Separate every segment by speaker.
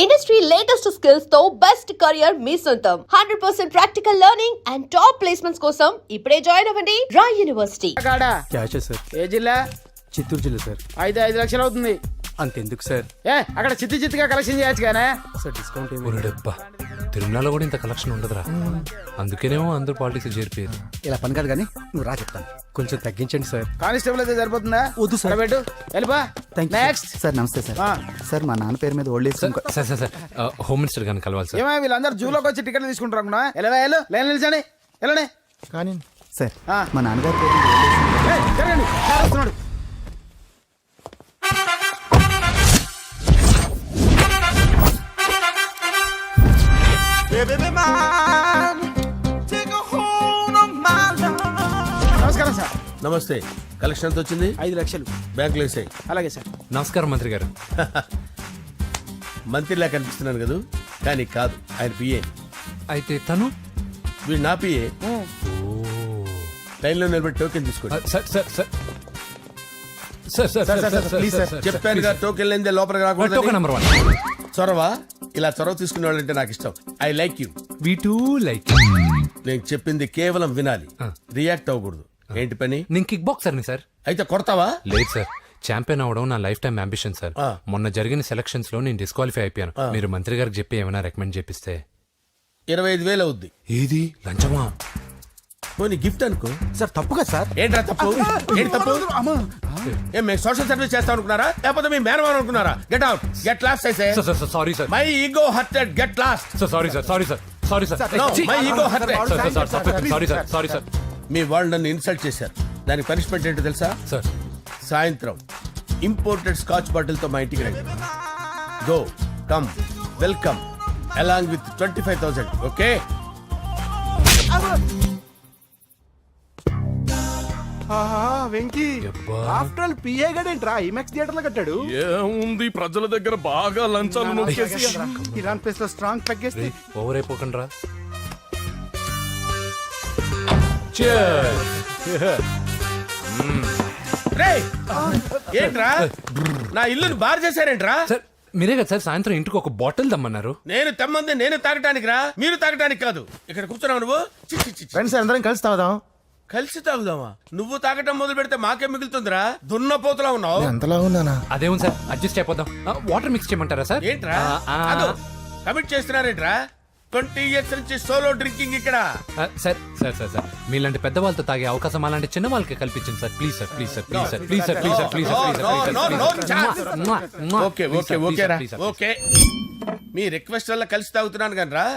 Speaker 1: Industry latest skills తో best career మీ సొంతం 100% practical learning and top placements కోసం ఇప్పుడే జాయిన్ అవ్వండి రాయ్ యూనివర్సిటీ.
Speaker 2: Cash sir.
Speaker 3: ఏ జిల్లా?
Speaker 2: చిత్తూరు జిల్లా సార్.
Speaker 3: 5 లక్షలు అవుతుంది.
Speaker 2: అంతెందుకు సార్?
Speaker 3: అక్కడ చిత్తుగా కలెక్షన్ చేయొచ్చు కానీ
Speaker 2: సార్ డిస్కౌంట్ ఏమి?
Speaker 4: ఒరేడబ్బా, తిరుమలలో కూడా ఇంత కలెక్షన్ ఉండదురా. అందుకేనేమో అందరూ పాలిటిక్స్ చేరిపోయారు.
Speaker 5: ఇలా పని కాదు కానీ నువ్వు రా చెప్తాను.
Speaker 2: కొంచెం తగ్గించండి సార్.
Speaker 3: కానిస్టేబుల్ అయితే సరిపోతుందా?
Speaker 5: వద్దు సార్.
Speaker 3: పెట్టు వెళ్ళిపా.
Speaker 5: Next sir. నమస్తే సార్. సార్ మా నాన్న పేరు మీద old age
Speaker 4: sir sir sir home minister గారిని కలవాలి సార్.
Speaker 3: ఏమో వీళ్ళందరూ జూలోకి వచ్చి టికెట్లు తీసుకుంటారు అనుకున్నా. వెళ్ళు లైన్ నిలిచండి. వెళ్ళండి
Speaker 5: కానీ సార్ మా నాన్నగారి పేరు మీద ఓల్డ్ ఏజ్
Speaker 3: జరగండి. సార్ వస్తున్నాడు. నమస్కారం సార్.
Speaker 6: నమస్తే. కలెక్షన్ ఎంత వచ్చింది?
Speaker 3: 5 లక్షలు.
Speaker 6: బ్యాంకులో వేసాయి.
Speaker 3: అలాగే సార్.
Speaker 4: నమస్కారం మంత్రి గారు.
Speaker 6: మంత్రిలా కనిపిస్తున్నాను కదా, కానీ కాదు, ఆయన పిఏ.
Speaker 4: అయితే తను
Speaker 6: వీడు నా పిఏ. లైన్లో నిలబెట్టి టోకెన్ తీసుకోండి.
Speaker 4: Sir sir sir sir sir sir sir
Speaker 5: please sir.
Speaker 6: చెప్పాను కదా, టోకెన్ లేనిదే లోపలికి
Speaker 4: టోకెన్
Speaker 6: రాకూడదు.
Speaker 4: నెంబర్ 1.
Speaker 6: చొరవ, ఇలా చొరవ తీసుకునే వాళ్ళంటే నాకు ఇష్టం. I like you.
Speaker 4: We two like.
Speaker 6: నేను చెప్పింది కేవలం వినాలి, రియాక్ట్ అవ్వకూడదు. ఏంటి పని?
Speaker 4: నేను కిక్ బాక్సర్ని సార్.
Speaker 6: అయితే కొడతావా?
Speaker 4: లేదు సార్, ఛాంపియన్ అవడం నా లైఫ్ టైం అంబిషన్ సార్. మొన్న జరిగిన సెలక్షన్స్ లో నేను డిస్క్వాలిఫై అయిపోయాను. మీరు మంత్రి గారికి చెప్పి ఏమైనా రికమెండ్ చేపిస్తే.
Speaker 6: 25,000 అవుద్ది.
Speaker 4: ఏది లంచమా?
Speaker 6: పోనీ గిఫ్ట్ అనుకో.
Speaker 5: సార్ తప్పు కదా సార్.
Speaker 6: ఏంట్రా తప్పు? ఏంటి తప్పు? ఏం మేము సోషల్ సర్వీస్ చేస్తాం అనుకున్నారా, లేకపోతే మీ మేనమాన్ అనుకున్నారా? Get out, get lost.
Speaker 4: Sir sorry sir.
Speaker 6: My ego hurted, get lost.
Speaker 4: Sorry sir. Sorry sir. Sorry sir.
Speaker 6: No, my ego hurt.
Speaker 4: Sorry sir. Sorry sir.
Speaker 6: మీ వాళ్ళు నన్ను ఇన్సల్ట్ చేశారు. దానికి పనిష్మెంట్ ఏంటో తెలుసా?
Speaker 4: సార్
Speaker 6: సాయంత్రం ఇంపోర్టెడ్ స్కాచ్ బాటిల్ తో మా ఇంటికి రండి. Go come welcome along with 25,000. Okay?
Speaker 2: Venky after all PA గడేంట్రా ఇమెక్స్ థియేటర్ లో కట్టాడు.
Speaker 7: ఏముంది, ప్రజల దగ్గర బాగా లంచాలు నొక్కేసి
Speaker 5: ఇరాన్ ప్లేస్ లో స్ట్రాంగ్ తగ్గేస్తే
Speaker 4: ఓవర్ అయిపోకండి రా.
Speaker 6: రేయ్, ఏంట్రా నా ఇల్లుని బార్ చేశారేంట్రా?
Speaker 4: సార్ మీరే కదా సార్ సాయంత్రం ఇంటికి ఒక బాటిల్ దమ్మన్నారు.
Speaker 6: నేను తెమ్మంది నేను తాగటానికి రా, మీరు తాగటానికి కాదు. ఇక్కడ కూర్చున్నావు నువ్వు. చి, చి, చి, చి.
Speaker 5: ఫ్రెండ్స్ అందరం కలిసి తాగుదాం.
Speaker 6: కలిసి తాగుదామా? నువ్వు తాగటం మొదలు పెడితే మాకే మిగులుతుందిరా. దున్నపోతులా ఉన్నావు.
Speaker 5: ఎంతలా ఉన్నానా?
Speaker 4: అదేం సార్, అడ్జస్ట్ అయిపోదాం. వాటర్ మిక్స్ చేయమంటారా సార్?
Speaker 6: ఏంట్రా కమిట్ చేస్తున్నారేంట్రా? 20 years నుంచి సోలో డ్రింకింగ్ ఇక్కడ.
Speaker 4: సార్ సార్ సార్ సార్ మీలాంటి పెద్ద వాళ్ళతో తాగే అవకాశం అలాంటి చిన్న వాళ్ళకి కల్పించండి sir. Please sir, please sir, please sir, please sir, please sir, please sir.
Speaker 6: Okay okay okay రా, ఓకే. మీ రిక్వెస్ట్ వల్ల కలిసి తాగుతున్నాను కానీ రా,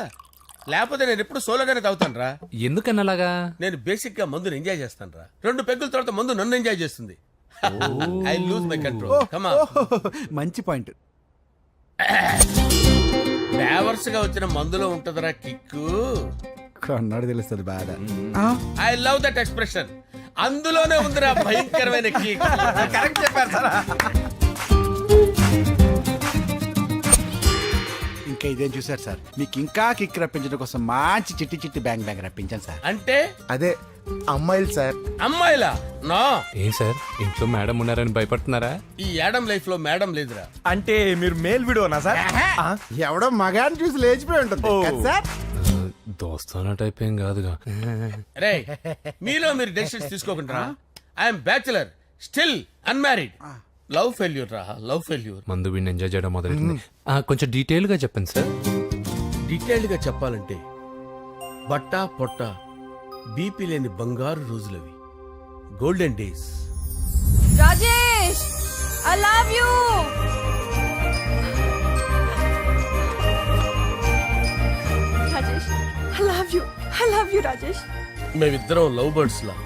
Speaker 6: లేకపోతే నేను ఎప్పుడు సోలోగానే తాగుతాను రా.
Speaker 4: ఎందుకన్నా అలాగా?
Speaker 6: నేను బేసిక్ గా మందుని ఎంజాయ్ చేస్తాను రా. 2 పెగ్గుల తర్వాత మందు నన్ను ఎంజాయ్ చేస్తుంది. I lose my control. Come on.
Speaker 5: మంచి పాయింట్.
Speaker 6: ఫ్లేవర్స్ గా వచ్చిన మందులో ఉంటదరా కిక్కు.
Speaker 5: కన్నాడు తెలుస్తుంది బాధ.
Speaker 6: I love that expression. అందులోనే ఉందిరా భయంకరమైన కిక్. కరెక్ట్ చెప్పారు సార్.
Speaker 5: ఇంకా ఇదేం చూసారు సార్, మీకు ఇంకా కిక్ రప్పించడం కోసం మంచి చిట్టి బ్యాంగ్ రప్పించాను సార్.
Speaker 6: అంటే
Speaker 5: అదే అమ్మాయిలు సార్.
Speaker 6: అమ్మాయిలా? నో.
Speaker 4: ఏం సార్ ఇంట్లో మేడం ఉన్నారని భయపడుతున్నారా?
Speaker 6: ఈ యాడమ్ లైఫ్ లో మేడం లేదురా.
Speaker 2: అంటే మీరు మేల్ వీడియోనా సార్?
Speaker 5: ఎవడో మగాన్ని చూసి లేచిపోయి ఉంటుంది కదా సార్.
Speaker 4: దోస్తానా టైప్ ఏం కాదుగా.
Speaker 6: రే, మీలో మీరు డెసిషన్స్ తీసుకోకుండా. I'm bachelor, still unmarried. Love failure రా, లవ్ ఫెయిల్యూర్.
Speaker 4: మందు వీడిని ఎంజాయ్ చేయడం మొదలైంది. కొంచెం డీటెయిల్ గా చెప్పండి సార్.
Speaker 6: డీటెయిల్డ్ గా చెప్పాలంటే బట్టా పొట్ట బీపీ లేని బంగారు రోజులవి, golden days.
Speaker 1: Rajesh, I love you. Rajesh, I love you. I love you Rajesh.
Speaker 6: మేమిద్దరం లవ్ బర్డ్స్ లా,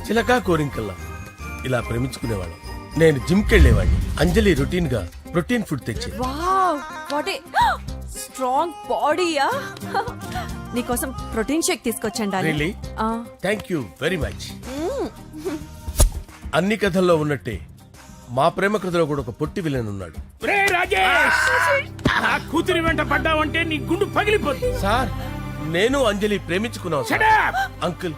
Speaker 6: చిలకా కోరింకల్లా ఇలా ప్రేమించుకునేవాళ్ళం. నేను జిమ్ కెళ్ళేవాడిని. అంజలి రొటీన్ గా ప్రోటీన్ ఫుడ్ తెచ్చి.
Speaker 8: వావ్, వాట్ ఏ స్ట్రాంగ్ బాడీయా. నీకోసం ప్రోటీన్ షేక్ తీసుకొచ్చండి.
Speaker 6: Really? Thank you very much. అన్ని కథల్లో ఉన్నట్టే మా ప్రేమ కథలో కూడా ఒక పొట్టి విలన్ ఉన్నాడు.
Speaker 7: కూతురి వెంట పడ్డావంటే నీ గుండు పగిలిపోతుంది.
Speaker 6: సార్, నేను అంజలి ప్రేమించుకున్నాను సార్. అంకుల్,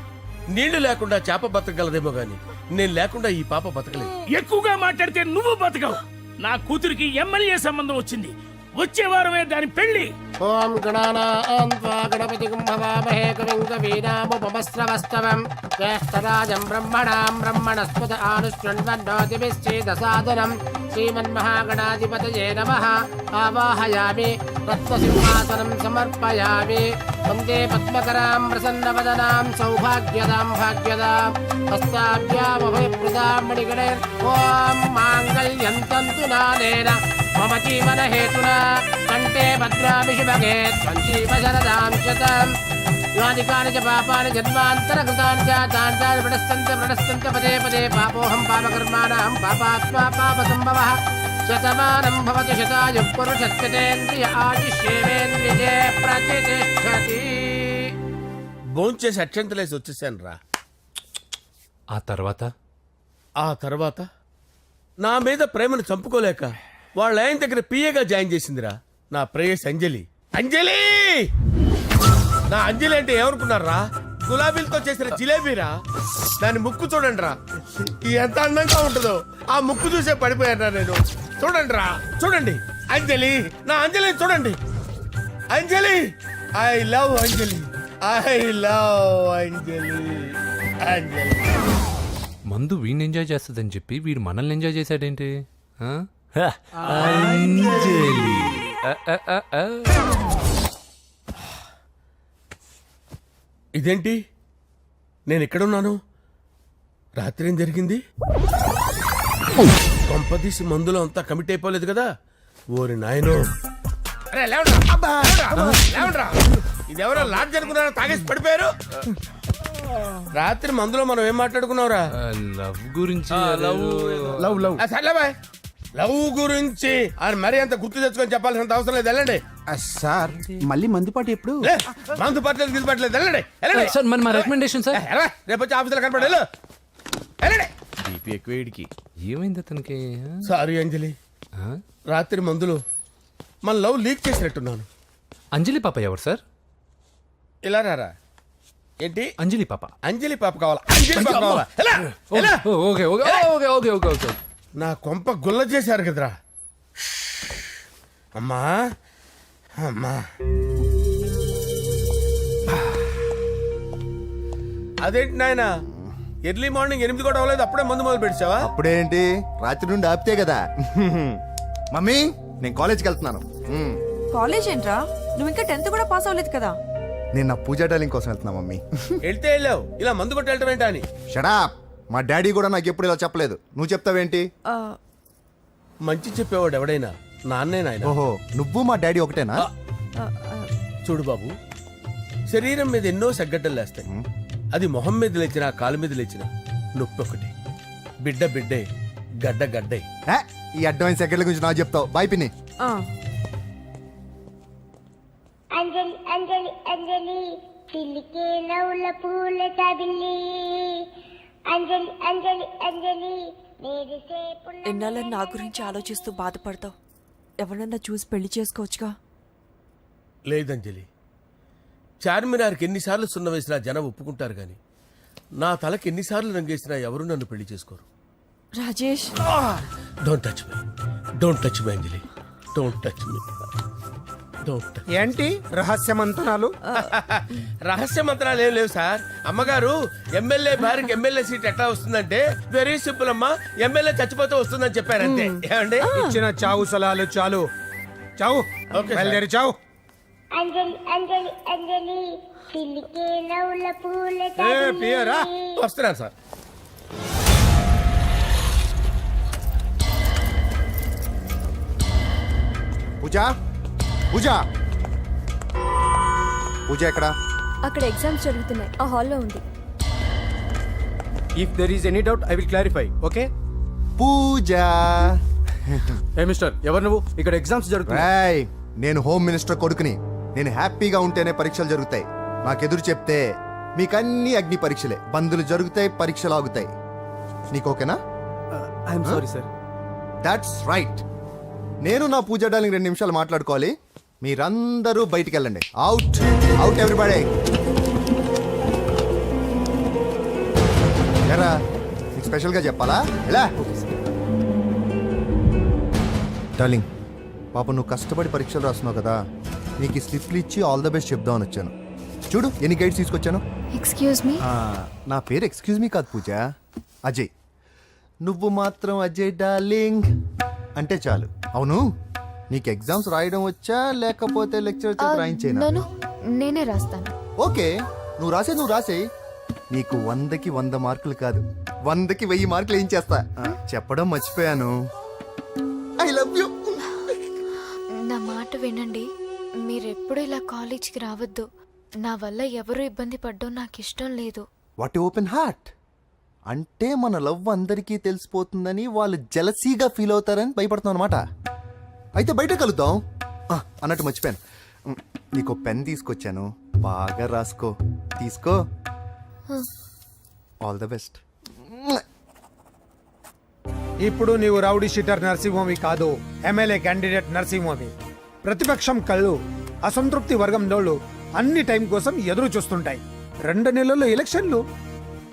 Speaker 6: నీళ్లు లేకుండా చేప బతకగలదేమో గాని నేను లేకుండా ఈ పాప బతకలేదు.
Speaker 7: ఎక్కువగా మాట్లాడితే నువ్వు బతకవు. నా కూతురికి ఎమ్మెల్యే సంబంధం వచ్చింది.
Speaker 6: వచ్చే వారమే దాని పెళ్లి.
Speaker 9: ఓం గణానాన్వా గణపతిం భవామహే కవిం కవీనాముపమస్రవస్తవం జ్యేష్ఠరాజం బ్రహ్మణాం బ్రహ్మణస్పద ఆనుష్ణ్వన్నోతిభిశ్చేదసాదనం శ్రీమన్మహాగణాధిపతయే నమః ఆవాహయామి తత్వసింహాసనం సమర్పయామి వందే పద్మకరాం ప్రసన్నవదనాం సౌభాగ్యదాం భాగ్యదాం హస్తాభ్యామభయప్రదాం మణిగణే ఓం మాంగళ్యం తంతు నానేన మమ జీవన హేతునా కంటే భద్రామి శుభగే త్వంజీవ శరదాం శతం యాని కాని చ పాపాని జన్మాంతరకృతాని చ తాని ప్రణశ్యంత పదే పదే పాపోహం పాపకర్మాణం పాపాత్మా పాపసంభవః శతమానం భవతి శతాయుః పురుషస్యతేంద్రియ ఆయుష్యేవేంద్రియే ప్రతిష్టతి.
Speaker 6: భోంచేసి అక్షంతలేసి వచ్చేసాను రా.
Speaker 4: ఆ తర్వాత
Speaker 6: ఆ తర్వాత నా మీద ప్రేమను చంపుకోలేక వాళ్ళ ఆయన దగ్గర పిఏగా జాయిన్ చేసిందిరా నా ప్రేయస్ అంజలి. అంజలి నా అంజలి అంటే ఏమనుకున్నారా? గులాబీలతో చేసిన జిలేబీరా. దాని ముక్కు చూడండి రా, ఎంత అందంగా ఉంటుందో. ఆ ముక్కు చూసే పడిపోయారా నేను. చూడండి రా, చూడండి అంజలి, నా అంజలిని చూడండి. Anjali, I love Anjali, I love Anjali. Anjali
Speaker 4: మందు వీడిని ఎంజాయ్ చేస్తుందని చెప్పి వీడు మనల్ని ఎంజాయ్ చేశాడేంటి? ఆ? అంజలి. ఆ.
Speaker 6: ఇదేంటి నేను ఎక్కడున్నాను? రాత్రి ఏం జరిగింది? కొంపదీసి మందులో అంతా కమిట్ అయిపోలేదు కదా? ఓరి నాయనో. అరే లేవండ్రా, లేవండ్రా. ఇదెవరో లాడ్జ్ అనుకున్నారో తాగేసి పడిపోయారు. రాత్రి మందులో మనం ఏం మాట్లాడుకున్నావురా?
Speaker 4: లవ్ గురించి
Speaker 3: లవ్ లవ్
Speaker 6: సర్లే బాయ్, లవ్ గురించి ఆయన మరీ అంత గుర్తు తెచ్చుకొని చెప్పాల్సినంత అవసరం లేదు. వెళ్ళండి.
Speaker 2: సార్ మళ్ళీ మందుపాటి ఎప్పుడు?
Speaker 6: లే, మందు పట్టలేదు గిల్లు పట్టలేదు. వెళ్ళండి, వెళ్ళండి.
Speaker 4: సార్ మరి మా రికమెండేషన్ సార్.
Speaker 6: రేపు వచ్చి ఆఫీసులో కనపడి వెళ్ళు. వెళ్ళండి.
Speaker 4: ఏమైంది అతనికి?
Speaker 6: సారీ అంజలి,
Speaker 4: ఆ?
Speaker 6: రాత్రి మందులో మన లవ్ లీక్ చేసినట్టున్నాను.
Speaker 4: అంజలి పాప ఎవరు సార్?
Speaker 6: ఇలా రారా. ఏంటి?
Speaker 4: అంజలి పాప.
Speaker 6: అంజలి పాప కావాలా? అంజలి పాప కావాలా? ఎలా? ఎలా?
Speaker 4: Okay okay okay okay okay okay.
Speaker 6: నా కొంప గుల్ల చేశారు కదరా. అమ్మా అమ్మా, అదేంటి నాయన, ఎర్లీ మార్నింగ్ 8 కూడా అవ్వలేదు, అప్పుడే మందు మొదలు పెడిచావా?
Speaker 10: అప్పుడేంటి, రాత్రి నుండి ఆపితే కదా. మమ్మీ నేను కాలేజ్కి వెళ్తున్నాను.
Speaker 8: కాలేజ్ ఏంట్రా, నువ్వు ఇంకా 10th కూడా పాస్ అవ్వలేదు కదా.
Speaker 10: నేను నా పూజా డాలింగ్ కోసం వెళ్తున్నా మమ్మీ.
Speaker 6: వెళ్తే వెళ్ళావు, ఇలా మందు కొట్టి వెళ్ళటం ఏంటా అని.
Speaker 10: షడా, మా డాడీ కూడా నాకు ఎప్పుడు ఇలా చెప్పలేదు. నువ్వు చెప్తావేంటి?
Speaker 8: ఆ,
Speaker 6: మంచి చెప్పేవాడు ఎవడైనా నాన్నే నాయన.
Speaker 10: ఓహో, నువ్వు మా డాడీ ఒకటేనా?
Speaker 8: ఆ, ఆ,
Speaker 6: చూడు బాబు, శరీరం మీద ఎన్నో సగ్గడ్డలు లేస్తాయి. అది మొహం మీద లేచినా కాలు మీద లేచినా నొప్పి ఒకటి. బిడ్డ బిడ్డే, గడ్డ గడ్డే.
Speaker 10: ఏ, ఈ అడ్వాన్స్ సెకండ్ల గురించి నాకు చెప్తావు. బాయ్ పిన్ని.
Speaker 8: ఆ.
Speaker 11: అంజలి అంజలి అంజలి చిల్లికే నవ్వుల పూల తబిల్లి అంజలి అంజలి అంజలి నేరిసే పుల్ల
Speaker 8: ఎన్నాళ్ళని నా గురించి ఆలోచిస్తూ బాధపడతావు. ఎవరన్నా చూసి పెళ్లి చేసుకోవచ్చుగా.
Speaker 6: లేదంజలి, చార్మినార్కి ఎన్నిసార్లు సున్న వేసినా జనం ఒప్పుకుంటారు గాని నా తలకి ఎన్నిసార్లు రంగేసినా ఎవరు నన్ను పెళ్లి చేసుకోరు.
Speaker 8: Rajesh,
Speaker 6: don't touch me, don't touch me Anjali, don't touch me, don't touch.
Speaker 3: ఏంటి రహస్య మంతనాలు?
Speaker 6: రహస్య మంత్రాలు ఏం లేవు సార్. అమ్మగారు ఎమ్మెల్యే భార్యకి ఎమ్మెల్యే సీట్ ఎట్లా వస్తుందంటే వెరీ సింపుల్ అమ్మా, ఎమ్మెల్యే చచ్చిపోతే వస్తుందని చెప్పారంతే. ఏమండి?
Speaker 3: ఇచ్చిన చావు సలాలు చాలు. చావు.
Speaker 6: Okay sir.
Speaker 3: బయలుదేరి చావు.
Speaker 11: అంజలి అంజలి అంజలి చిల్లికే నవ్వుల పూల
Speaker 3: పియరా.
Speaker 11: తబిల్లి
Speaker 6: వస్తున్నాను సార్.
Speaker 10: పూజ, పూజ, పూజ ఎక్కడ?
Speaker 11: అక్కడ ఎగ్జామ్స్ జరుగుతున్నాయి, ఆ హాల్లో ఉంది.
Speaker 3: If there is any doubt I will clarify. Okay.
Speaker 10: Pooja.
Speaker 3: ఏ మిస్టర్, ఎవరు నువ్వు? ఇక్కడ ఎగ్జామ్స్ జరుగుతున్నాయి.
Speaker 10: రాయ్, నేను హోమ్ మినిస్టర్ కొడుకుని. నేను హ్యాపీగా ఉంటేనే పరీక్షలు జరుగుతాయి. నాకెదురు చెప్తే మీకన్నీ అగ్ని పరీక్షలే. బందులు జరుగుతాయి, పరీక్షలు ఆగుతాయి. నీకు ఓకేనా?
Speaker 3: I'm sorry sir.
Speaker 10: That's right. నేను నా పూజ డార్లింగ్ 2 నిమిషాలు మాట్లాడుకోవాలి. మీరందరూ బయటికి వెళ్ళండి. Out out everybody. ఎరా, నీకు స్పెషల్గా చెప్పాలా? ఎలా డార్లింగ్, పాప నువ్వు కష్టపడి పరీక్షలు రాస్తున్నావు కదా, నీకు ఈ స్లిప్లు ఇచ్చి ఆల్ ద బెస్ట్ చెప్దామని వచ్చాను. చూడు ఎన్ని గైడ్స్ తీసుకొచ్చాను.
Speaker 11: Excuse me.
Speaker 10: నా పేరు ఎక్స్క్యూజ్ మీ కాదు పూజ, అజయ్. నువ్వు మాత్రం అజయ్ డార్లింగ్ అంటే చాలు. అవును, నీకు ఎగ్జామ్స్ రాయడం వచ్చా లేకపోతే లెక్చర్ రాయించేనా?
Speaker 11: నేనే రాస్తాను.
Speaker 10: ఓకే, నువ్వు రాసే. నీకు 100కి 100 మార్కులు కాదు, 100కి 1000 మార్కులు ఏం చేస్తా. చెప్పడం మర్చిపోయాను, ఐ లవ్ యూ.
Speaker 11: నా మాట వినండి, మీరెప్పుడు ఇలా కాలేజీకి రావద్దు. నా వల్ల ఎవరు ఇబ్బంది పడ్డం నాకు ఇష్టం లేదు.
Speaker 10: వాట్ ఓపెన్ హార్ట్ అంటే మన లవ్ అందరికీ తెలిసిపోతుందని వాళ్ళు జలసీగా ఫీల్ అవుతారని భయపడుతున్నాం అనమాట. అయితే బయట కలుద్దాం. అన్నట్టు మర్చిపోయాను, నీకు పెన్ తీసుకొచ్చాను, బాగా రాసుకో. తీసుకో. All the best.
Speaker 3: ఇప్పుడు నీవు రౌడీ షీటర్ నరసింహమి కాదు, ఎమ్మెల్యే క్యాండిడేట్ నరసింహమి. ప్రతిపక్షం కళ్ళు, అసంతృప్తి వర్గం డోళ్ళు అన్ని టైం కోసం ఎదురు చూస్తుంటాయి. 2 నెలల్లో ఎలక్షన్లు.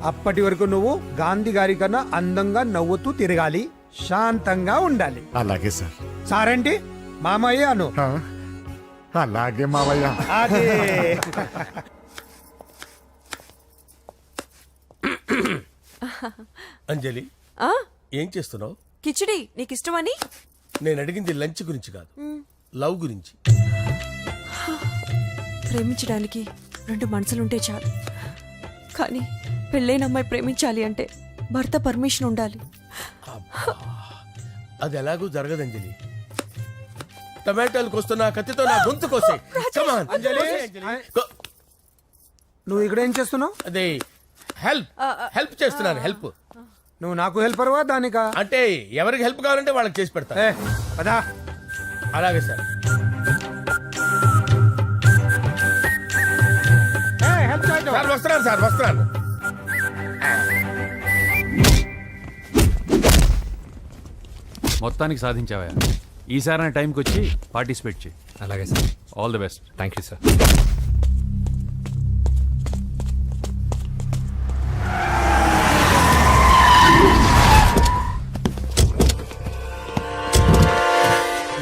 Speaker 3: అప్పటి వరకు నువ్వు గాంధీ గారి కన్నా అందంగా నవ్వుతూ తిరగాలి, శాంతంగా ఉండాలి.
Speaker 7: అలాగే సార్.
Speaker 3: సారేంటి మామయ్య అను.
Speaker 7: అలాగే మావయ్య.
Speaker 3: అదే.
Speaker 6: అంజలి, ఏం చేస్తున్నావు?
Speaker 8: కిచిడి నీకు ఇష్టమని.
Speaker 6: నేను అడిగింది లంచ్ గురించి కాదు, లవ్ గురించి.
Speaker 8: ప్రేమించడానికి 2 మనసులుంటే చాలు, కానీ పెళ్ళైన అమ్మాయి ప్రేమించాలి అంటే భర్త పర్మిషన్ ఉండాలి.
Speaker 6: అది ఎలాగూ జరగదు అంజలి. టమాటాలకు వస్తున్న కత్తితో నా గొంతు కోసే.
Speaker 3: అంజలి, నువ్వు ఇక్కడ ఏం చేస్తున్నావు?
Speaker 6: అదే హెల్ప్ చేస్తున్నాను. హెల్ప్.
Speaker 3: నువ్వు నాకు హెల్పర్వా దానికా?
Speaker 6: అంటే ఎవరికి హెల్ప్ కావాలంటే వాళ్ళకి చేసి పెడతా.
Speaker 3: పదా.
Speaker 6: అలాగే సార్. సార్ వస్తున్నాను.
Speaker 7: మొత్తానికి సాధించావా? ఈసారి టైంకి వచ్చి పార్టిసిపేట్ చేయి.
Speaker 4: అలాగే sir.
Speaker 7: All the best.
Speaker 4: Thank you sir.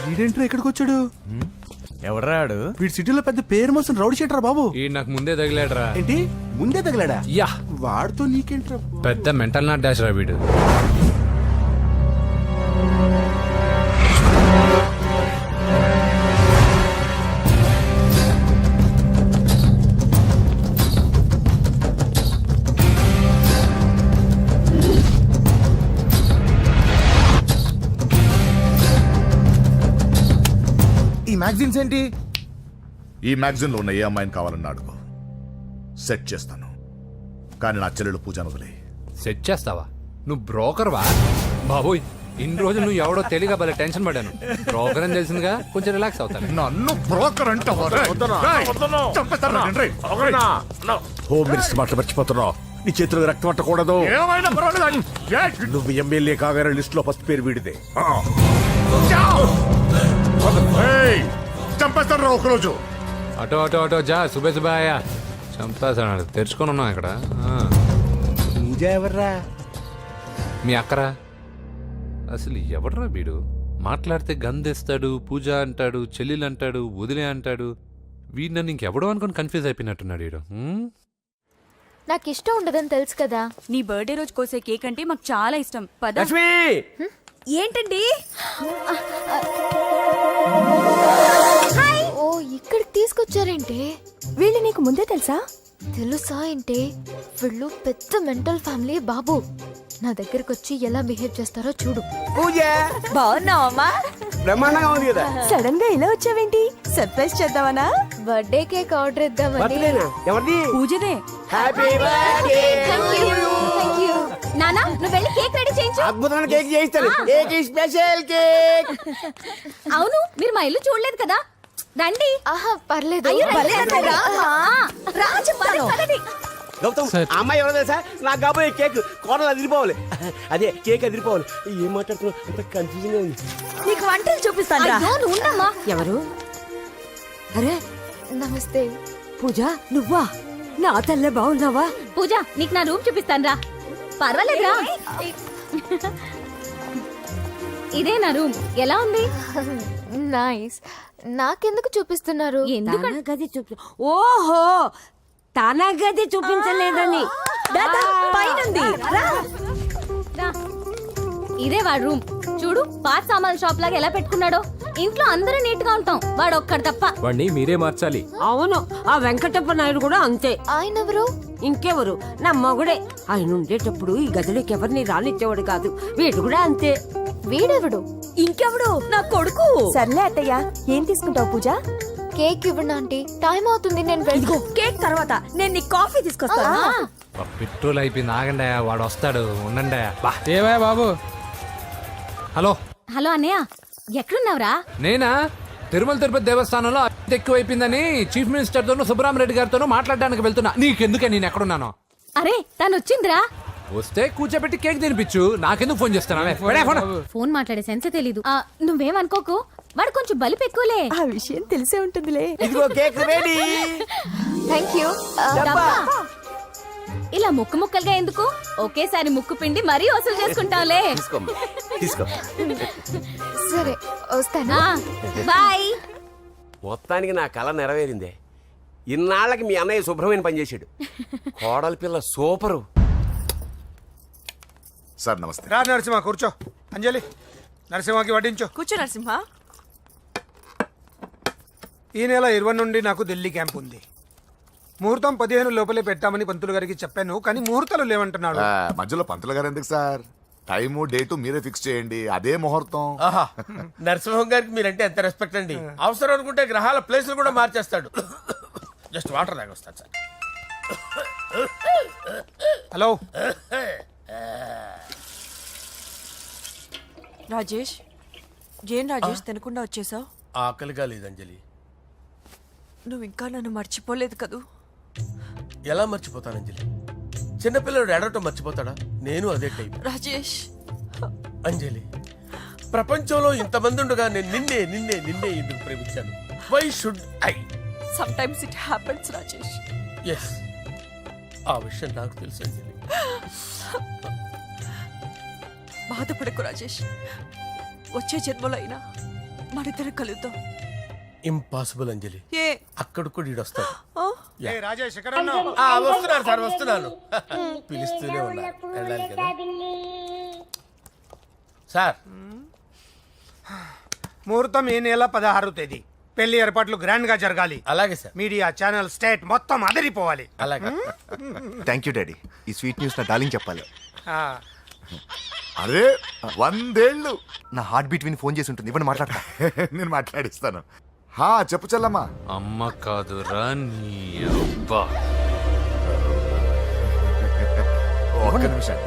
Speaker 2: వీడేంట్రా ఇక్కడికి వచ్చాడు?
Speaker 5: ఎవడరాడు?
Speaker 2: వీడి సిటీలో పెద్ద పేరు మోసిన రౌడీ షీటర్ బాబు.
Speaker 4: ఈ నాకు ముందే తగిలాడరా.
Speaker 2: ఏంటి ముందే తగిలాడా?
Speaker 4: యా,
Speaker 2: వాడితో నీకేంట్రా?
Speaker 4: పెద్ద మెంటల్ నాట్ డాష్ రా వీడు.
Speaker 3: ఈ మ్యాగజైన్స్ ఏంటి?
Speaker 7: ఈ మ్యాగజైన్ లో ఉన్న ఏ అమ్మాయిని కావాలన్నా అడుగు, సెట్ చేస్తాను. కానీ నా చెల్లెలు పూజను వదిలే.
Speaker 4: సెట్ చేస్తావా? నువ్వు బ్రోకర్ వా? బాబోయ్, ఇన్ని రోజులు నువ్వు ఎవడో తెలియక భలే టెన్షన్ పడ్డాను. బ్రోకర్ అని తెలిసిందిగా కొంచెం రిలాక్స్ అవుతాను.
Speaker 7: నన్ను బ్రోకర్ అంటావా?
Speaker 6: హోమ్ మినిస్టర్ మాట మర్చిపోతున్నావు. నీ చేతులకు రక్తం పట్టకూడదు. నువ్వు ఎమ్మెల్యే కాగానే లిస్ట్ లో ఫస్ట్ పేరు వీడిదే.
Speaker 7: చంపేస్తాను ఒకరోజు.
Speaker 4: అటో జా. సుబేసుబాయ చంపేస్తాడు. తెరుచుకొని ఉన్నాం ఇక్కడ.
Speaker 3: పూజ ఎవర్రా?
Speaker 4: మీ అక్కరా? అసలు ఎవడరా వీడు? మాట్లాడితే గంధేస్తాడు, పూజ అంటాడు, చెల్లెలు అంటాడు, వదిలే అంటాడు. వీడు నన్ను ఇంకెవడో అనుకుని కన్ఫ్యూజ్ అయిపోయినట్టున్నాడు వీడు.
Speaker 11: నాకు ఇష్టం ఉండదని తెలుసు కదా.
Speaker 8: నీ బర్త్డే రోజు కోసే కేక్ అంటే మాకు చాలా ఇష్టం. పద. ఏంటండి?
Speaker 11: ఓ, ఇక్కడికి తీసుకొచ్చారేంటే?
Speaker 8: వీళ్ళు నీకు ముందే తెలుసా?
Speaker 11: తెలుసా ఏంటే? వీళ్ళు పెద్ద మెంటల్ ఫ్యామిలీ బాబు. నా దగ్గరకు వచ్చి ఎలా బిహేవ్ చేస్తారో చూడు.
Speaker 3: పూజ
Speaker 8: బాగున్నావమ్మా?
Speaker 3: బ్రహ్మాండంగా ఉంది కదా.
Speaker 8: సడన్ గా ఇలా వచ్చావేంటి? సర్ప్రైజ్ చేద్దామనా?
Speaker 11: బర్త్డే కేక్ ఆర్డర్ ఇద్దామని.
Speaker 3: ఎవరిది?
Speaker 8: పూజదే.
Speaker 3: Happy birthday.
Speaker 11: Thank you. నానా, నువ్వు వెళ్ళి కేక్ రెడీ చేయించు.
Speaker 3: అద్భుతమైన కేక్ చేయిస్తాను. Cake special cake.
Speaker 11: అవును, మీరు మా ఇల్లు చూడలేదు కదా. రండి. ఆహా, పర్లేదు.
Speaker 3: గౌతమ్, ఆ అమ్మాయి ఎవరో తెలుసా? నాకు కాబోయే కేక్ కోడలు అదిరిపోవాలి. అదే కేక్ అదిరిపోవాలి. ఏం మాట్లాడుతున్నావు? అంత కన్ఫ్యూజన్ గా ఉంది.
Speaker 8: నీకు వంటలు చూపిస్తాను. ఎవరు? అరే
Speaker 11: నమస్తే.
Speaker 8: పూజ, నువ్వా? నా తల్లే బాగున్నావా?
Speaker 11: పూజ, నీకు నా రూమ్ చూపిస్తాను రా. పర్వాలేదురా. ఇదే నా రూమ్. ఎలా ఉంది? నైస్. నాకెందుకు చూపిస్తున్నారు?
Speaker 8: తన గది చూపి ఓహో తన గది చూపించలేదని పైనుంది.
Speaker 12: ఇదే వాడు రూమ్. చూడు పాత సామాన్ షాప్ లాగా ఎలా పెట్టుకున్నాడో. ఇంట్లో అందరూ నీట్ గా ఉంటాం, వాడు ఒక్కడు తప్ప.
Speaker 13: వాడిని మీరే మార్చాలి.
Speaker 8: అవును, ఆ వెంకటప్ప నాయుడు కూడా అంతే.
Speaker 11: ఆయన ఎవరు?
Speaker 8: ఇంకెవరు, నా మొగుడే. ఆయన ఉండేటప్పుడు ఈ గదిలోకి ఎవరిని రానిచ్చేవాడు కాదు. వీడు కూడా అంతే.
Speaker 11: వీడెవడు?
Speaker 8: ఇంకెవడు, నా కొడుకు.
Speaker 12: సర్లే అత్తయ్య, ఏం తీసుకుంటావు పూజ?
Speaker 11: కేక్ ఇవ్వండి ఆంటీ, టైం అవుతుంది. నేను
Speaker 8: ఇదిగో కేక్ తర్వాత నేను నీ కాఫీ తీసుకొస్తాను.
Speaker 4: పెట్రోల్ అయిపోయింది, ఆగండి, వాడు వస్తాడు, ఉండండి.
Speaker 13: ఏవా బాబు?
Speaker 4: హలో
Speaker 12: హలో అన్నయ్య, ఎక్కడున్నావురా?
Speaker 4: నేనా తిరుమల తిరుపతి దేవస్థానంలో అత్యంత ఎక్కువైపోయిందని చీఫ్ మినిస్టర్ తోనూ సుబ్బరామరెడ్డి గారితోనూ మాట్లాడడానికి వెళ్తున్నా. నీకెందుకే నేను ఎక్కడున్నాను?
Speaker 12: అరే తను వచ్చిందిరా.
Speaker 4: వస్తే కూర్చోబెట్టి కేక్ తినిపించు, నాకెందుకు ఫోన్ చేస్తానా?
Speaker 12: ఫోన్ మాట్లాడే సెన్సే తెలీదు. నువ్వేమనుకోకు, వాడు కొంచెం బలిపు ఎక్కువలే. ఆ విషయం తెలిసే ఉంటుందిలే.
Speaker 6: ఇదిగో కేక్ రెడీ.
Speaker 11: Thank you.
Speaker 12: ఇలా ముక్కు ముక్కలుగా ఎందుకు, ఒకేసారి ముక్కు పిండి మరీ వసూలు చేసుకుంటావులే.
Speaker 11: సరే వస్తానా?
Speaker 12: బాయ్.
Speaker 9: మొత్తానికి నా కళ నెరవేరిందే. ఇన్నాళ్ళకి మీ అన్నయ్య శుభ్రమైన పనిచేశాడు. కోడలి పిల్ల సూపరు.
Speaker 7: సార్ నమస్తే.
Speaker 3: రా నరసింహ కూర్చో. అంజలి నరసింహకి వడ్డించు.
Speaker 8: కూర్చో నరసింహ.
Speaker 3: ఈ నెల 20 నుండి నాకు ఢిల్లీ క్యాంప్ ఉంది. ముహూర్తం 15 లోపలే పెట్టామని పంతులు గారికి చెప్పాను, కానీ ముహూర్తాలు లేవంటున్నాడు.
Speaker 7: మధ్యలో పంతులు గారు ఎందుకు సార్? టైము డేటు మీరే ఫిక్స్ చేయండి, అదే ముహూర్తం.
Speaker 6: ఆహా, నరసింహం గారికి మీరంటే ఎంత రెస్పెక్ట్ అండి. అవసరం అనుకుంటే గ్రహాల ప్లేసులు కూడా మార్చేస్తాడు. జస్ట్ వాటర్ తాగొస్తాను సార్.
Speaker 3: హలో
Speaker 8: రాజేష్, ఏం రాజేష్ తినకుండా వచ్చేసావు?
Speaker 6: ఆకలిగా లేదు అంజలి.
Speaker 8: నువ్వు ఇంకా నన్ను మర్చిపోలేదు కదూ?
Speaker 6: ఎలా మర్చిపోతాను అంజలి? చిన్నపిల్లడు ఏడవటం మర్చిపోతాడా? నేను అదే టైప్.
Speaker 8: రాజేష్
Speaker 6: అంజలి, ప్రపంచంలో ఇంతమంది ఉండగా నేను నిన్నే నిన్నే నిన్నే ఎందుకు ప్రేమించాను? Why should I?
Speaker 8: Sometimes it happens Rajesh.
Speaker 6: Yes, ఆ విషయం నాకు తెలుసు అంజలి.
Speaker 8: బాధపడకు రాజేష్, వచ్చే జన్మలో అయినా మనిద్దరం కలుద్దాం.
Speaker 6: ఇంపాసిబుల్ అంజలి.
Speaker 8: ఏ
Speaker 6: అక్కడ కూడా ఈడొస్తాడు.
Speaker 3: ఏ రాజేష్ ఎక్కడ ఉన్నావు?
Speaker 6: వస్తున్నాను సార్, వస్తున్నాను. పిలుస్తూనే ఉన్నారు, వెళ్ళాలి కదా సార్.
Speaker 3: ముహూర్తం ఈ నెల 16వ తేదీ. పెళ్లి ఏర్పాట్లు గ్రాండ్ గా జరగాలి.
Speaker 6: అలాగే సార్.
Speaker 3: మీడియా ఛానల్ స్టేట్ మొత్తం అదిరిపోవాలి.
Speaker 6: అలాగే.
Speaker 10: Thank you daddy. ఈ స్వీట్ న్యూస్ నా డార్లింగ్ చెప్పాలి.
Speaker 3: ఆ,
Speaker 7: అరే 100 ఏళ్ళు.
Speaker 10: నా హార్ట్ బీట్ విని ఫోన్ చేసి ఉంటుంది. ఇవ్వండి మాట్లాడతా.
Speaker 7: నేను మాట్లాడిస్తాను. చెప్పు చెల్లమ్మా.
Speaker 4: అమ్మ కాదురా నీ అబ్బా.
Speaker 7: ఒక్క నిమిషం.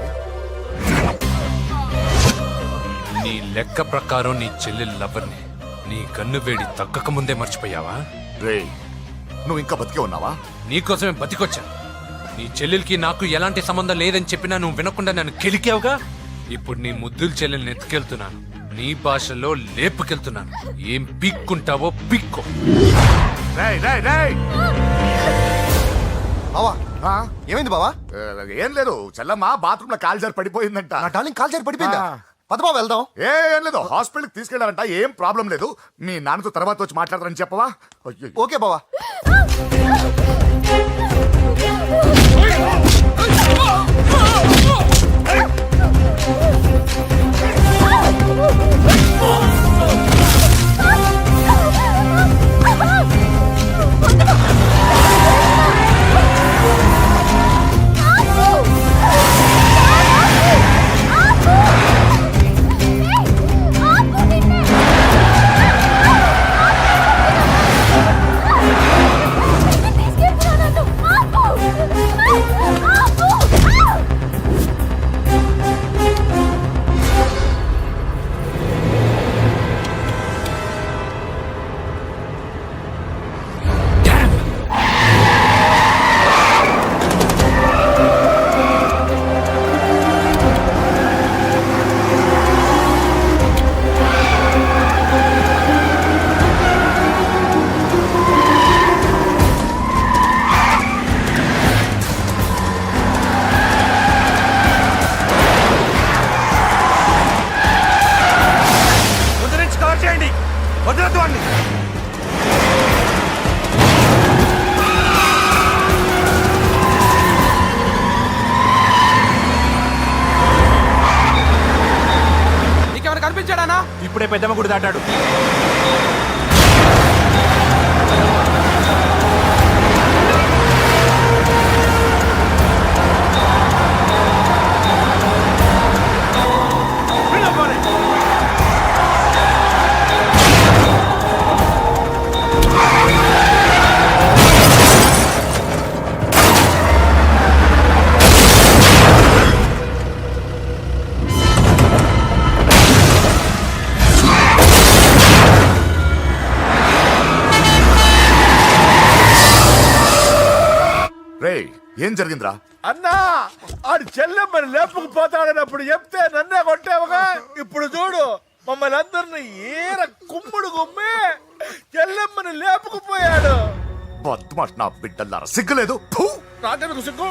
Speaker 4: నీ లెక్క ప్రకారం నీ చెల్లెలు లవర్ని నీ కన్ను వేడి తగ్గక ముందే మర్చిపోయావా?
Speaker 7: రే, నువ్వు ఇంకా బతికే ఉన్నావా?
Speaker 4: నీకోసమే బతికొచ్చాను. నీ చెల్లెలకి నాకు ఎలాంటి సంబంధం లేదని చెప్పినా నువ్వు వినకుండా నన్ను కెలికావుగా. ఇప్పుడు నీ ముద్దుల చెల్లెల్ని ఎత్తుకెళ్తున్నాను, నీ భాషలో లేపుకెళ్తున్నాను. ఏం పీక్కుంటావో పీక్కో.
Speaker 10: బావా ఏమైంది బావా?
Speaker 7: ఏం లేదు, చెల్లమ్మ బాత్రూమ్ లో కాలు జారి పడిపోయిందంట.
Speaker 10: నా డార్లింగ్ కాల్ చేరి పడిపోయిందా? పద బావ వెళ్దాం.
Speaker 7: ఏం లేదు, హాస్పిటల్కి తీసుకెళ్ళారంట. ఏం ప్రాబ్లం లేదు. మీ నాన్నతో తర్వాత వచ్చి మాట్లాడతారని చెప్పవా?
Speaker 10: ఓకే బావా.
Speaker 13: పెద్దమ్మ గుడి దాటాడు.
Speaker 7: రే ఏం జరిగిందిరా?
Speaker 6: అన్నా ఆడు చెల్లెమ్మని లేపుకుపోతాడన్నప్పుడు చెప్తే నన్నే కొట్టావుగా. ఇప్పుడు చూడు మమ్మల్ని అందరిని ఏర కుమ్ముడు గుమ్మి చెల్లెమ్మని లేపుకుపోయాడు.
Speaker 7: బద్మాష్ నా బిడ్డల్లారా, సిగ్గులేదు? ఫు!
Speaker 6: నాకెందుకు సిగ్గు?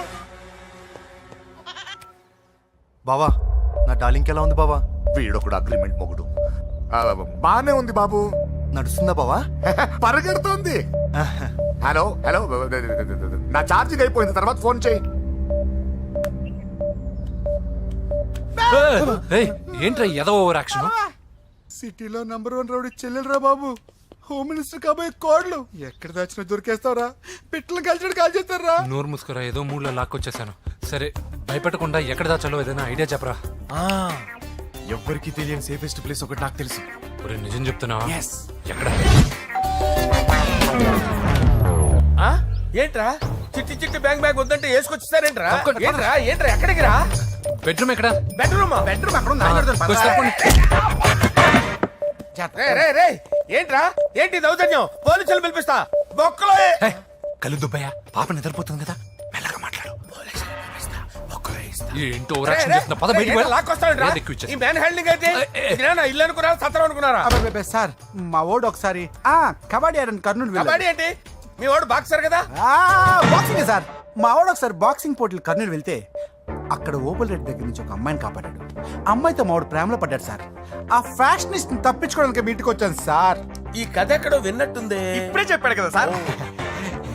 Speaker 10: బావా నా డార్లింగ్ ఎలా ఉంది బావా?
Speaker 7: వీడొకడు అగ్రిమెంట్ మొగుడు. బానే ఉంది బాబు.
Speaker 10: నడుస్తుందా బావా?
Speaker 7: పరిగెడుతోంది. హలో హలో, నా ఛార్జింగ్ అయిపోయింది, తర్వాత ఫోన్ చేయి.
Speaker 4: ఏంట్రా ఏదో ఓవర్ యాక్షన్?
Speaker 5: సిటీలో నంబర్ 1 రౌడీ చెల్లెలరా బాబు. హోమ్ మినిస్టర్ కాబోయే కోడ్లు ఎక్కడ దాచిన దొరికేస్తావరా? పిట్టలు కలిసి కాల్ చేస్తారా?
Speaker 4: నోరు మూసుకురా, ఏదో మూడ్లో లాక్కొచ్చేసాను. సరే భయపెట్టకుండా ఎక్కడ దాచాలో ఏదైనా ఐడియా చెప్పరా.
Speaker 2: ఎవ్వరికి తెలియని సేఫెస్ట్ ప్లేస్ ఒకటి నాకు తెలుసు.
Speaker 4: ఒరే నిజం చెప్తున్నావా? ఎక్కడ?
Speaker 6: ఏంట్రా చిట్టి చిట్టి బ్యాంక్ బ్యాగ్ వద్దంటే వేసుకొచ్చేసారేంట్రా? ఏంట్రా ఏంట్రా ఎక్కడికి రా?
Speaker 4: బెడ్రూమ్ ఎక్కడ?
Speaker 6: బెడ్రూమ్ ఏంట్రా ఏంటి దౌర్జన్యం? పోలీసులు పిలిపిస్తా. బొక్కలో
Speaker 4: కళ్ళు దుబ్బయ్యా, పాప నిద్రపోతుంది కదా, మెల్లగా మాట్లాడు. ఏంటో ఓవర్ యాక్షన్ చేస్తున్నా, పద బయటికి వెళ్ళు.
Speaker 6: లాక్కొస్తాడు
Speaker 4: ఎక్కువ ఇచ్చేసి.
Speaker 6: ఈ మ్యాన్ హ్యాండింగ్ అయితే ఇల్లు అనుకున్నారా సత్రం అనుకున్నారా?
Speaker 5: సార్ మా ఓడు ఒకసారి కబడ్డీ ఆడని కర్నూలు
Speaker 6: కబడ్డీ ఏంటి? మీ వాడు బాక్సర్ కదా?
Speaker 5: Boxing sir. మా వాడు ఒకసారి బాక్సింగ్ పోటీలు కర్నూలు వెళ్తే అక్కడ ఓపెల్ రెడ్డి దగ్గర నుంచి ఒక అమ్మాయిని కాపాడాడు. అమ్మాయితో మా వాడు ప్రేమలో పడ్డాడు సార్. ఆ ఫ్యాషనిస్ట్ తప్పించుకోవడానికి మీ ఇంటికి వచ్చాను సార్.
Speaker 6: ఈ కథ ఎక్కడో విన్నట్టుంది.
Speaker 5: ఇప్పుడే చెప్పాడు కదా సార్.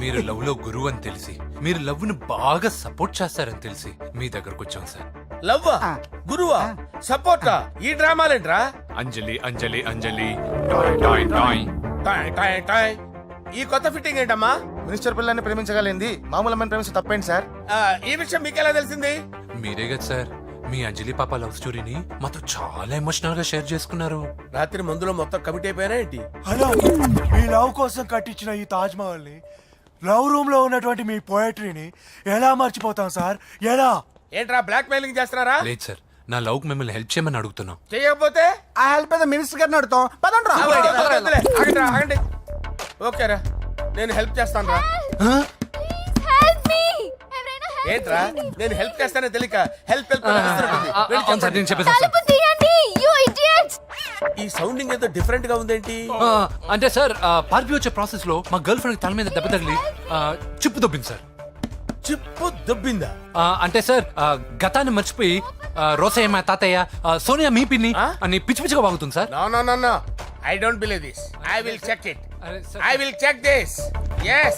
Speaker 4: మీరు లవ్ లో గురువు అని తెలిసి, మీరు లవ్ ను బాగా సపోర్ట్ చేస్తారని తెలిసి మీ దగ్గరకు వచ్చాం సార్.
Speaker 6: లవ్వా గురువా సపోర్టా? ఈ డ్రామాలేంట్రా?
Speaker 4: అంజలి అంజలి అంజలి టాయ్ టాయ్ టాయ్.
Speaker 6: టాయ్ టాయ్ టాయ్. ఈ కొత్త ఫిట్టింగ్ ఏంటమ్మా?
Speaker 5: మినిస్టర్ పిల్లని ప్రేమించగలిగింది మామూలు అమ్మని ప్రేమించి తప్పేంటి సార్?
Speaker 6: ఈ విషయం మీకెలా తెలిసింది?
Speaker 4: మీరే కదా సార్ మీ అంజలి పాప లవ్ స్టోరీని మాతో చాలా ఎమోషనల్ గా షేర్ చేసుకున్నారు.
Speaker 6: రాత్రి మందులో మొత్తం కమిట్ అయిపోయారా ఏంటి?
Speaker 2: హలో, మీ లవ్ కోసం కట్టించిన ఈ తాజ్ మహల్ ని, లవ్ రూమ్ లో ఉన్నటువంటి మీ పోయట్రీని ఎలా మర్చిపోతాం సార్? ఎలా?
Speaker 6: ఏంట్రా బ్లాక్ మెయిలింగ్ చేస్తున్నారా?
Speaker 4: లేదు సార్, నా లవ్ కు మిమ్మల్ని హెల్ప్ చేయమని అడుగుతున్నాం.
Speaker 6: చేయకపోతే
Speaker 5: ఆ హెల్ప్ అయితే మినిస్టర్ గారిని అడుగుతాం. పదండ్రా.
Speaker 6: ఆగండి. ఓకేరా, నేను హెల్ప్ చేస్తాను రా. ఏంట్రా నేను హెల్ప్ చేస్తానే తెలియక హెల్ప్ ఈ సౌండింగ్ ఏదో డిఫరెంట్ గా ఉందేంటి?
Speaker 4: అంటే సార్ పార్టీ వచ్చే ప్రాసెస్ లో మా గర్ల్ ఫ్రెండ్ తల మీద దెబ్బ తగిలి చిప్పు దొబ్బింది సార్.
Speaker 6: చిప్పు దొబ్బిందా?
Speaker 4: అంటే సార్ గతాన్ని మర్చిపోయి రోసయ్య మా తాతయ్య, సోనియా మీ పిన్ని అని పిచ్చి పిచ్చిగా వాగుతుంది sir.
Speaker 6: No I don't believe this. I will check it. I will check this. yes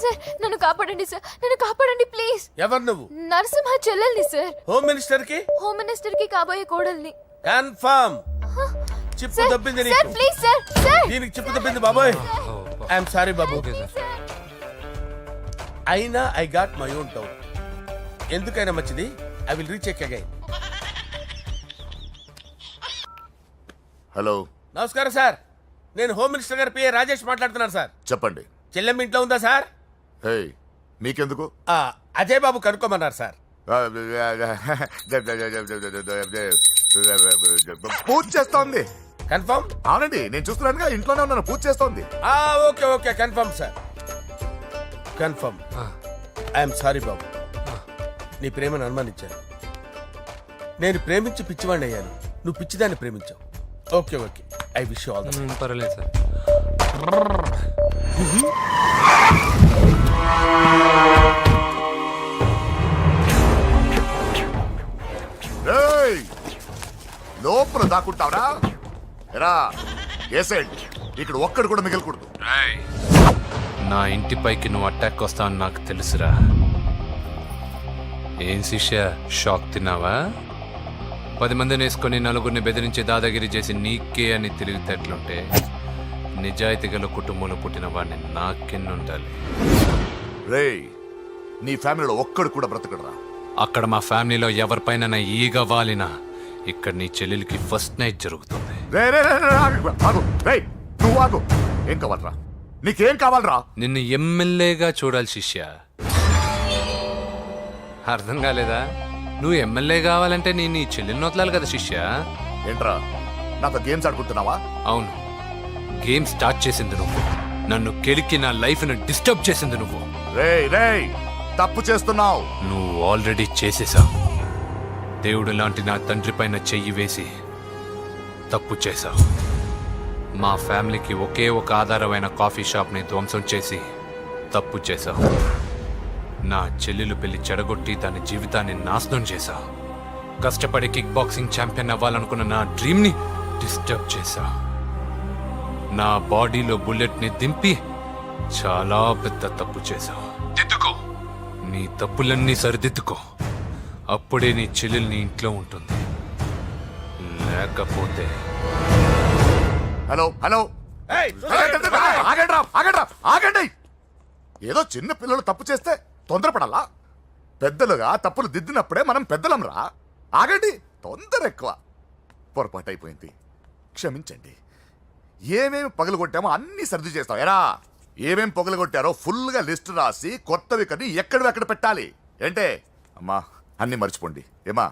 Speaker 11: sir నన్ను కాపాడండి సార్, నన్ను కాపాడండి ప్లీజ్.
Speaker 6: ఎవరు నువ్వు?
Speaker 11: నరసింహ చెల్లెల్ని సార్.
Speaker 6: హోమ్ మినిస్టర్ కి?
Speaker 11: హోమ్ మినిస్టర్ కి కాబోయే కోడల్ని.
Speaker 6: కన్ఫర్మ్. చిప్పు దొబ్బింది నీకు.
Speaker 11: Sir please sir. సార్
Speaker 6: దీనికి చిప్పు దొబ్బింది బాబోయ్. ఐఎమ్ సారీ బాబు. అయినా I got my own doubt. ఎందుకైనా మంచిది, I will recheck again.
Speaker 7: Hello,
Speaker 6: నమస్కారం సార్, నేను హోమ్ మినిస్టర్ గారి పిఏ రాజేష్ మాట్లాడుతున్నాను సార్.
Speaker 7: చెప్పండి.
Speaker 6: చెల్లెమ్మ ఇంట్లో ఉందా సార్?
Speaker 7: హే, మీకెందుకు?
Speaker 6: అజయ్ బాబు కనుక్కోమన్నారు సార్.
Speaker 7: పూజ చేస్తోంది.
Speaker 6: కన్ఫర్మ్?
Speaker 7: అవునండి, నేను చూస్తున్నానుగా, ఇంట్లోనే ఉన్నాను, పూజ చేస్తోంది.
Speaker 6: Okay confirm sir, confirm. I'm sorry బాబు, నీ ప్రేమను అనుమానించాను. నేను ప్రేమించి పిచ్చివాడిని అయ్యాను, నువ్వు పిచ్చిదాన్ని ప్రేమించావు. Okay I wish you all the best.
Speaker 4: పర్వాలేదు సార్.
Speaker 7: లోపల దాక్కుంటావరా? ఎరా ఏసేయండి, ఇక్కడ ఒక్కడు కూడా మిగలకూడదు.
Speaker 4: నా ఇంటి పైకి నువ్వు అటాక్ వస్తావని నాకు తెలుసురా. ఏం శిష్య, షాక్ తిన్నావా? 10 మందిని వేసుకొని నలుగురిని బెదిరించి దాదాగిరి చేసి నీకే అని తెలివితేటలుంటే నిజాయితీ గల కుటుంబంలో పుట్టిన వాడిని నాకెన్నుండాలి.
Speaker 7: రేయ్, నీ ఫ్యామిలీలో ఒక్కడు కూడా బ్రతకడరా.
Speaker 4: అక్కడ మా ఫ్యామిలీలో ఎవరిపైన ఈగ వాలినా ఇక్కడ నీ చెల్లెలికి ఫస్ట్ నైట్ జరుగుతుంది.
Speaker 7: రేయ్, నువ్వు ఆగు. ఏం కావాలరా? నీకేం కావాలరా?
Speaker 4: నిన్ను ఎమ్మెల్యేగా చూడాలి శిష్య. అర్థం కాలేదా? నువ్వు ఎమ్మెల్యే కావాలంటే నేను నీ చెల్లెల్ని వదలాలి కదా శిష్య.
Speaker 7: ఏంట్రా, నాతో గేమ్స్ ఆడుకుంటున్నావా?
Speaker 4: అవును, గేమ్ స్టార్ట్ చేసింది నువ్వు. నన్ను కెలికి నా లైఫ్ను డిస్టర్బ్ చేసింది నువ్వు.
Speaker 7: రేయ్ రేయ్, తప్పు చేస్తున్నావు.
Speaker 4: నువ్వు ఆల్రెడీ చేసేసావు. దేవుడు లాంటి నా తండ్రి పైన చెయ్యి వేసి తప్పు చేశావు. మా ఫ్యామిలీకి ఒకే ఒక ఆధారమైన కాఫీ షాప్ని ధ్వంసం చేసి తప్పు చేశావు. నా చెల్లెలు పెళ్లి చెడగొట్టి దాని జీవితాన్ని నాశనం చేశావు. కష్టపడి కిక్ బాక్సింగ్ ఛాంపియన్ అవ్వాలనుకున్న నా డ్రీమ్ని డిస్టర్బ్ చేశావు. నా బాడీలో బుల్లెట్ని దింపి చాలా పెద్ద తప్పు చేశావు. దిద్దుకో, నీ తప్పులన్నీ సరిదిద్దుకో. అప్పుడే నీ చెల్లెలు నీ ఇంట్లో ఉంటుంది. లేకపోతే
Speaker 7: హలో హలో, ఆగండి. ఏదో చిన్న పిల్లలు తప్పు చేస్తే తొందరపడాలా? పెద్దలుగా తప్పులు దిద్దినప్పుడే మనం పెద్దలంరా. ఆగండి, తొందర ఎక్కువ. పొరపాటు అయిపోయింది, క్షమించండి. ఏమేమి పగలగొట్టామో అన్ని సర్ది చేస్తాం. ఎరా, ఏమేం పగలగొట్టారో ఫుల్గా లిస్ట్ రాసి కొత్తవి కని ఎక్కడ పెట్టాలి. ఏంటే అమ్మా, అన్ని మర్చిపోండి. ఏమా,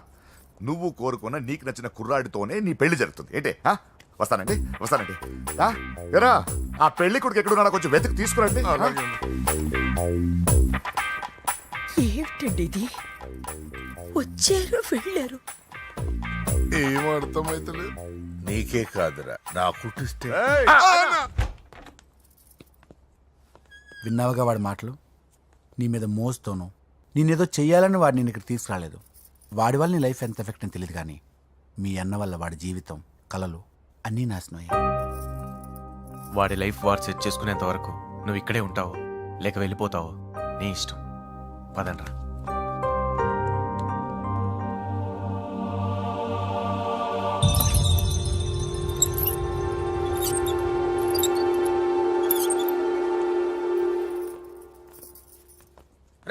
Speaker 7: నువ్వు కోరుకున్న నీకు నచ్చిన కుర్రాడితోనే నీ పెళ్లి జరుగుతుంది. ఏంటే వస్తానండి. ఎరా, ఆ పెళ్లి కొడుకు ఎక్కడున్నా కొంచెం వెతికి తీసుకురండి.
Speaker 8: ఏమిటండి ఇది? వచ్చారు వెళ్ళారు.
Speaker 7: ఏం అర్థమైతలేదు.
Speaker 6: నీకే కాదురా, నా కుట్టిస్తే.
Speaker 5: విన్నావుగా వాడి మాటలు? నీ మీద మోస్తోను నేనేదో చెయ్యాలని వాడు నేను ఇక్కడ తీసుకురాలేదు. వాడి వల్ల నీ లైఫ్ ఎంత ఎఫెక్ట్ అని తెలియదు, కానీ మీ అన్న వల్ల వాడి జీవితం, కలలు అన్నీ నాశనం అయ్యాయి.
Speaker 13: వాడి లైఫ్ వాడు సెట్ చేసుకునేంత వరకు నువ్వు ఇక్కడే ఉంటావు, లేక వెళ్ళిపోతావు, నీ ఇష్టం. పదండ్రా.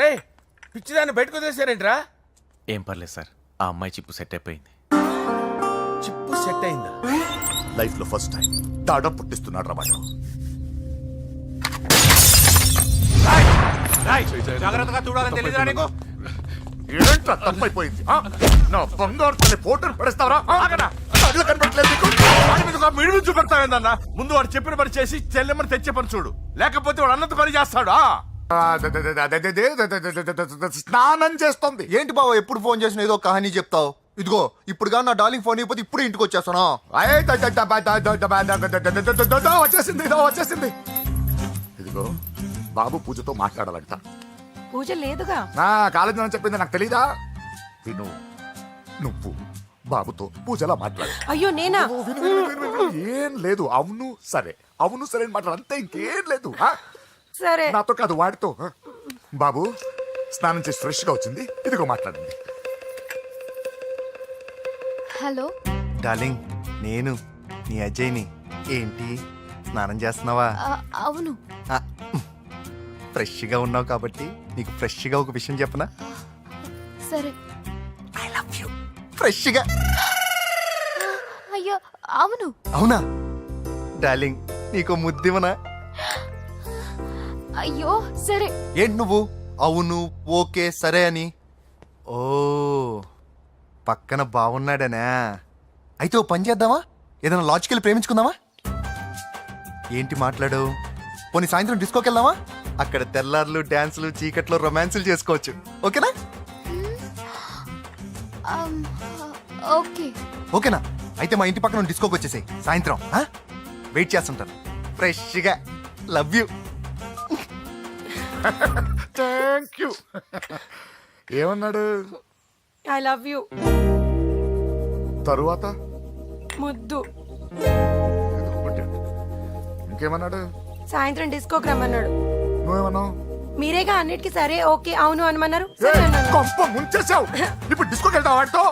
Speaker 6: రే, పిచ్చిదాన్ని బయటకు వదిలేశారేంట్రా?
Speaker 13: ఏం పర్లేదు సార్, ఆ అమ్మాయి చిప్పు సెట్ అయిపోయింది.
Speaker 6: చిప్పు సెట్ అయిందా?
Speaker 7: లైఫ్ లో ఫస్ట్ టైం తాడ పుట్టిస్తున్నాడు రా వాడు.
Speaker 6: జాగ్రత్తగా చూడాలని తెలియదురా నీకు?
Speaker 7: ఏంట్రా తప్పైపోయింది? నా బంగారు తల్లి ఫోటోలు పడేస్తావరా? కళ్ళు కనపడలేదు నీకు?
Speaker 6: వాడి మీద మిడిమి చూపెడతావేందన్న? ముందు వాడు చెప్పిన పని చేసి చెల్లెమ్మని తెచ్చే పని చూడు, లేకపోతే వాడు అన్నంత పని చేస్తాడు.
Speaker 7: స్నానం చేస్తుంది.
Speaker 10: ఏంటి బావ ఎప్పుడు ఫోన్ చేసిన ఏదో కహానీ చెప్తావు? ఇదిగో ఇప్పుడు నా డార్లింగ్ ఫోన్ అయిపోతే ఇప్పుడు ఇంటికి వచ్చేస్తాను.
Speaker 7: వచ్చేసింది. ఇదిగో బాబు పూజతో మాట్లాడాలంట.
Speaker 8: పూజ లేదుగా.
Speaker 7: కాలేజీ అని చెప్పింది నాకు తెలీదా? విను, నువ్వు బాబుతో పూజలా మాట్లాడు.
Speaker 8: అయ్యో నేనా?
Speaker 7: ఏం లేదు. అవును సరే అని మాట్లాడు, అంతే, ఇంకేం లేదు.
Speaker 8: సరే,
Speaker 7: నాతో కాదు వాడితో. బాబు స్నానం చేసి ఫ్రెష్ గా వచ్చింది, ఇదిగో మాట్లాడండి.
Speaker 11: హలో
Speaker 10: డార్లింగ్, నేను నీ అజయ్ని. ఏంటి స్నానం చేస్తున్నావా?
Speaker 11: అవును.
Speaker 10: ఫ్రెష్గా ఉన్నావు కాబట్టి నీకు ఫ్రెష్గా ఒక విషయం చెప్పనా?
Speaker 11: సరే.
Speaker 10: I love you. ఫ్రెష్గా.
Speaker 11: అయ్యో అవును.
Speaker 10: అవునా డార్లింగ్, నీకు ముద్దివనా?
Speaker 11: అయ్యో సరే.
Speaker 10: ఏంటి నువ్వు అవును ఓకే సరే అని? ఓ, పక్కన బాగున్నాడనా? అయితే ఓ పని చేద్దామా? ఏదైనా లాజికల్ ప్రేమించుకుందామా? ఏంటి మాట్లాడు? పోనీ సాయంత్రం డిస్కోకి వెళ్దామా? అక్కడ తెల్లార్లు డాన్సులు, చీకట్లో రొమాన్సులు చేసుకోవచ్చు. ఓకేనా?
Speaker 11: ఓకే.
Speaker 10: ఓకేనా? అయితే మా ఇంటి పక్కన డిస్కోకి వచ్చేసాయి సాయంత్రం. వెయిట్ చేస్తుంటాను ఫ్రెష్గా. Love you.
Speaker 7: Thank you. ఏమన్నాడు?
Speaker 8: I love you.
Speaker 7: తరువాత
Speaker 8: ముద్దు.
Speaker 7: ఇంకేమన్నాడు?
Speaker 8: సాయంత్రం డిస్కోకి రమ్మన్నాడు.
Speaker 7: నువ్వేమన్నావు?
Speaker 8: మీరేగా అన్నిటికీ సరే ఓకే అవును అనమన్నారు.
Speaker 7: కొంప ముంచేసావు. ఇప్పుడు డిస్కోకి వెళ్తావు వాడితో?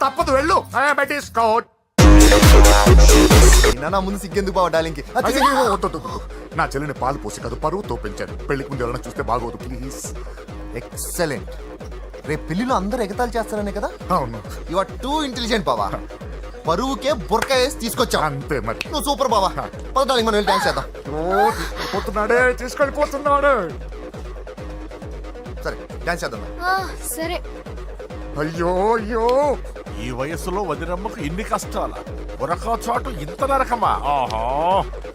Speaker 7: తప్పదు వెళ్ళు బెటిస్కోట్.
Speaker 10: నా ముందు సిగ్గెందుకు బావ డాలింగ్కి
Speaker 7: అయ్యో, వద్దు, వద్దు, వద్దు. నా చెల్లిని పాలు పోసి కాదు పరువుతో పెంచాను. పెళ్లికి ముందు ఎవరైనా చూస్తే బాగోదు ప్లీజ్.
Speaker 10: ఎక్సలెంట్. రేపు పెళ్లిలో అందరూ ఎగతాళి చేస్తారనే కదా.
Speaker 7: అవును,
Speaker 10: యు ఆర్ టూ ఇంటెలిజెంట్ బావా. పరువుకే బుర్క వేసి తీసుకొచ్చా.
Speaker 7: అంతే మరి.
Speaker 10: నువ్వు సూపర్ బావా. పద డాలింగ్, మనం వెళ్ళి డాన్స్ చేద్దాం.
Speaker 7: పోతున్నాడే, తీసుకెళ్ళిపోతున్నాడు.
Speaker 10: సరే డాన్స్ చేద్దాం.
Speaker 11: సరే.
Speaker 7: అయ్యో అయ్యో,
Speaker 6: ఈ వయస్సులో వదినమ్మకు ఇన్ని కష్టాల ఒరకా చాటు ఇంత నరకమా? ఆహా,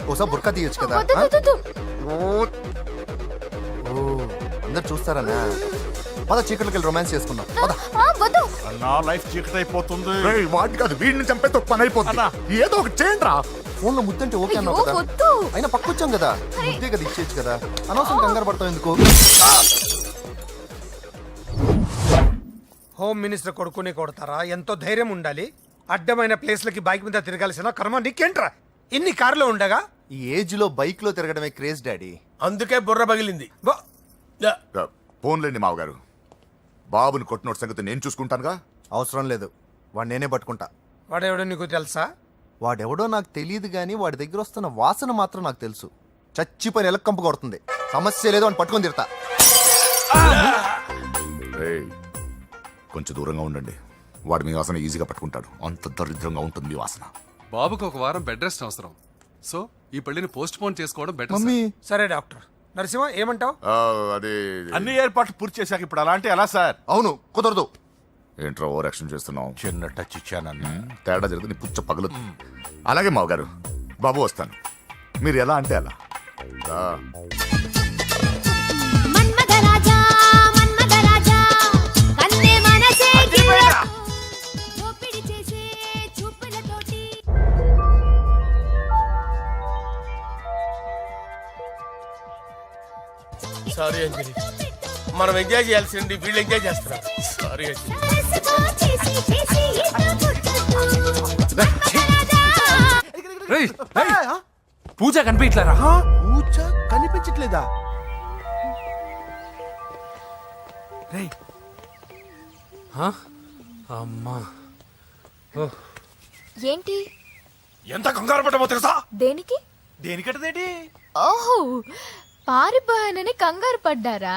Speaker 10: ఓసారి బుర్కా తీయొచ్చు కదా.
Speaker 11: వద్దు, వద్దు, వద్దు.
Speaker 10: ఓ అందరు చూస్తారన్నా. పద చీకట్లోకి వెళ్ళి రొమాన్స్ చేసుకుందాం. పద.
Speaker 11: వద్దు.
Speaker 6: నా లైఫ్ చీకటి అయిపోతుంది.
Speaker 7: రేయ్, వాడిని కాదు వీడిని చంపేస్తే ఒక పని అయిపోతుంది. ఏదో ఒకటి చేయండి రా.
Speaker 10: ఫోన్ లో ముద్దంటే ఓకే అన్నావు
Speaker 11: అయ్యో,
Speaker 10: కదా.
Speaker 11: వద్దు.
Speaker 10: అయినా పక్కొచ్చాం కదా, ముద్దే కదా ఇచ్చేయచ్చు కదా. అనవసరం కంగారు పడతావు ఎందుకు.
Speaker 3: హోమ్ మినిస్టర్ కొడుకుని కొడతారా? ఎంతో ధైర్యం ఉండాలి. అడ్డమైన ప్లేస్లకి బైక్ మీద తిరగాల్సిన కర్మ నీకేంట్రా? ఇన్ని కార్లో ఉండగా
Speaker 10: ఈ ఏజ్ లో బైక్ లో తిరగడమే క్రేజ్ డాడీ.
Speaker 6: అందుకే బుర్ర పగిలింది.
Speaker 7: ఫోన్లేండి మావగారు, బాబుని కొట్టినోటి సంగతి నేను చూసుకుంటానుగా.
Speaker 10: అవసరం లేదు, వాడు నేనే పట్టుకుంటా.
Speaker 3: వాడెవడో నీకు తెలుసా?
Speaker 10: వాడెవడో నాకు తెలియదు కానీ వాడి దగ్గర వస్తున్న వాసన మాత్రం నాకు తెలుసు. చచ్చిపోయిన ఎలక కంపు కొడుతుంది. సమస్య లేదు అని పట్టుకొని తిడతా.
Speaker 7: రేయ్, కొంచెం దూరంగా ఉండండి. వాడు మీ వాసన ఈజీగా పట్టుకుంటాడు. అంత దరిద్రంగా ఉంటుంది మీ వాసన.
Speaker 4: బాబుకి ఒక వారం బెడ్ రెస్ట్ అవసరం. సో ఈ పెళ్లిని పోస్ట్ పోన్ చేసుకోవడం బెటర్.
Speaker 10: మమ్మీ
Speaker 3: సరే డాక్టర్ నరసింహ ఏమంటావు?
Speaker 7: అదే
Speaker 6: అన్ని ఏర్పాట్లు పూర్తి చేశాక ఇప్పుడు అలాంటి ఎలా సార్?
Speaker 10: అవును కుదరదు.
Speaker 7: ఏంట్రా ఓవర్ యాక్షన్ చేస్తున్నావు?
Speaker 6: చిన్న టచ్ ఇచ్చానన్న.
Speaker 7: తేడా జరిగితే నీ పుచ్చ పగలదు. అలాగే మావగారు, బాబు వస్తాను. మీరు ఎలా అంటే అలా. రా.
Speaker 6: సారీ అంజలి, మనం ఎంజాయ్ చేయాల్సింది వీళ్ళు ఎంజాయ్ చేస్తున్నారు. సారీ అంజలి.
Speaker 4: పూజ కనిపించలేరా?
Speaker 5: పూజ కనిపించట్లేదా? రేయ్,
Speaker 4: అమ్మా,
Speaker 11: ఏంటి?
Speaker 6: ఎంత కంగారు పడ్డామో తెలుసా?
Speaker 11: దేనికి?
Speaker 5: దేనికట్టదేటి?
Speaker 11: ఓహో, పారిపోయానని కంగారు పడ్డారా?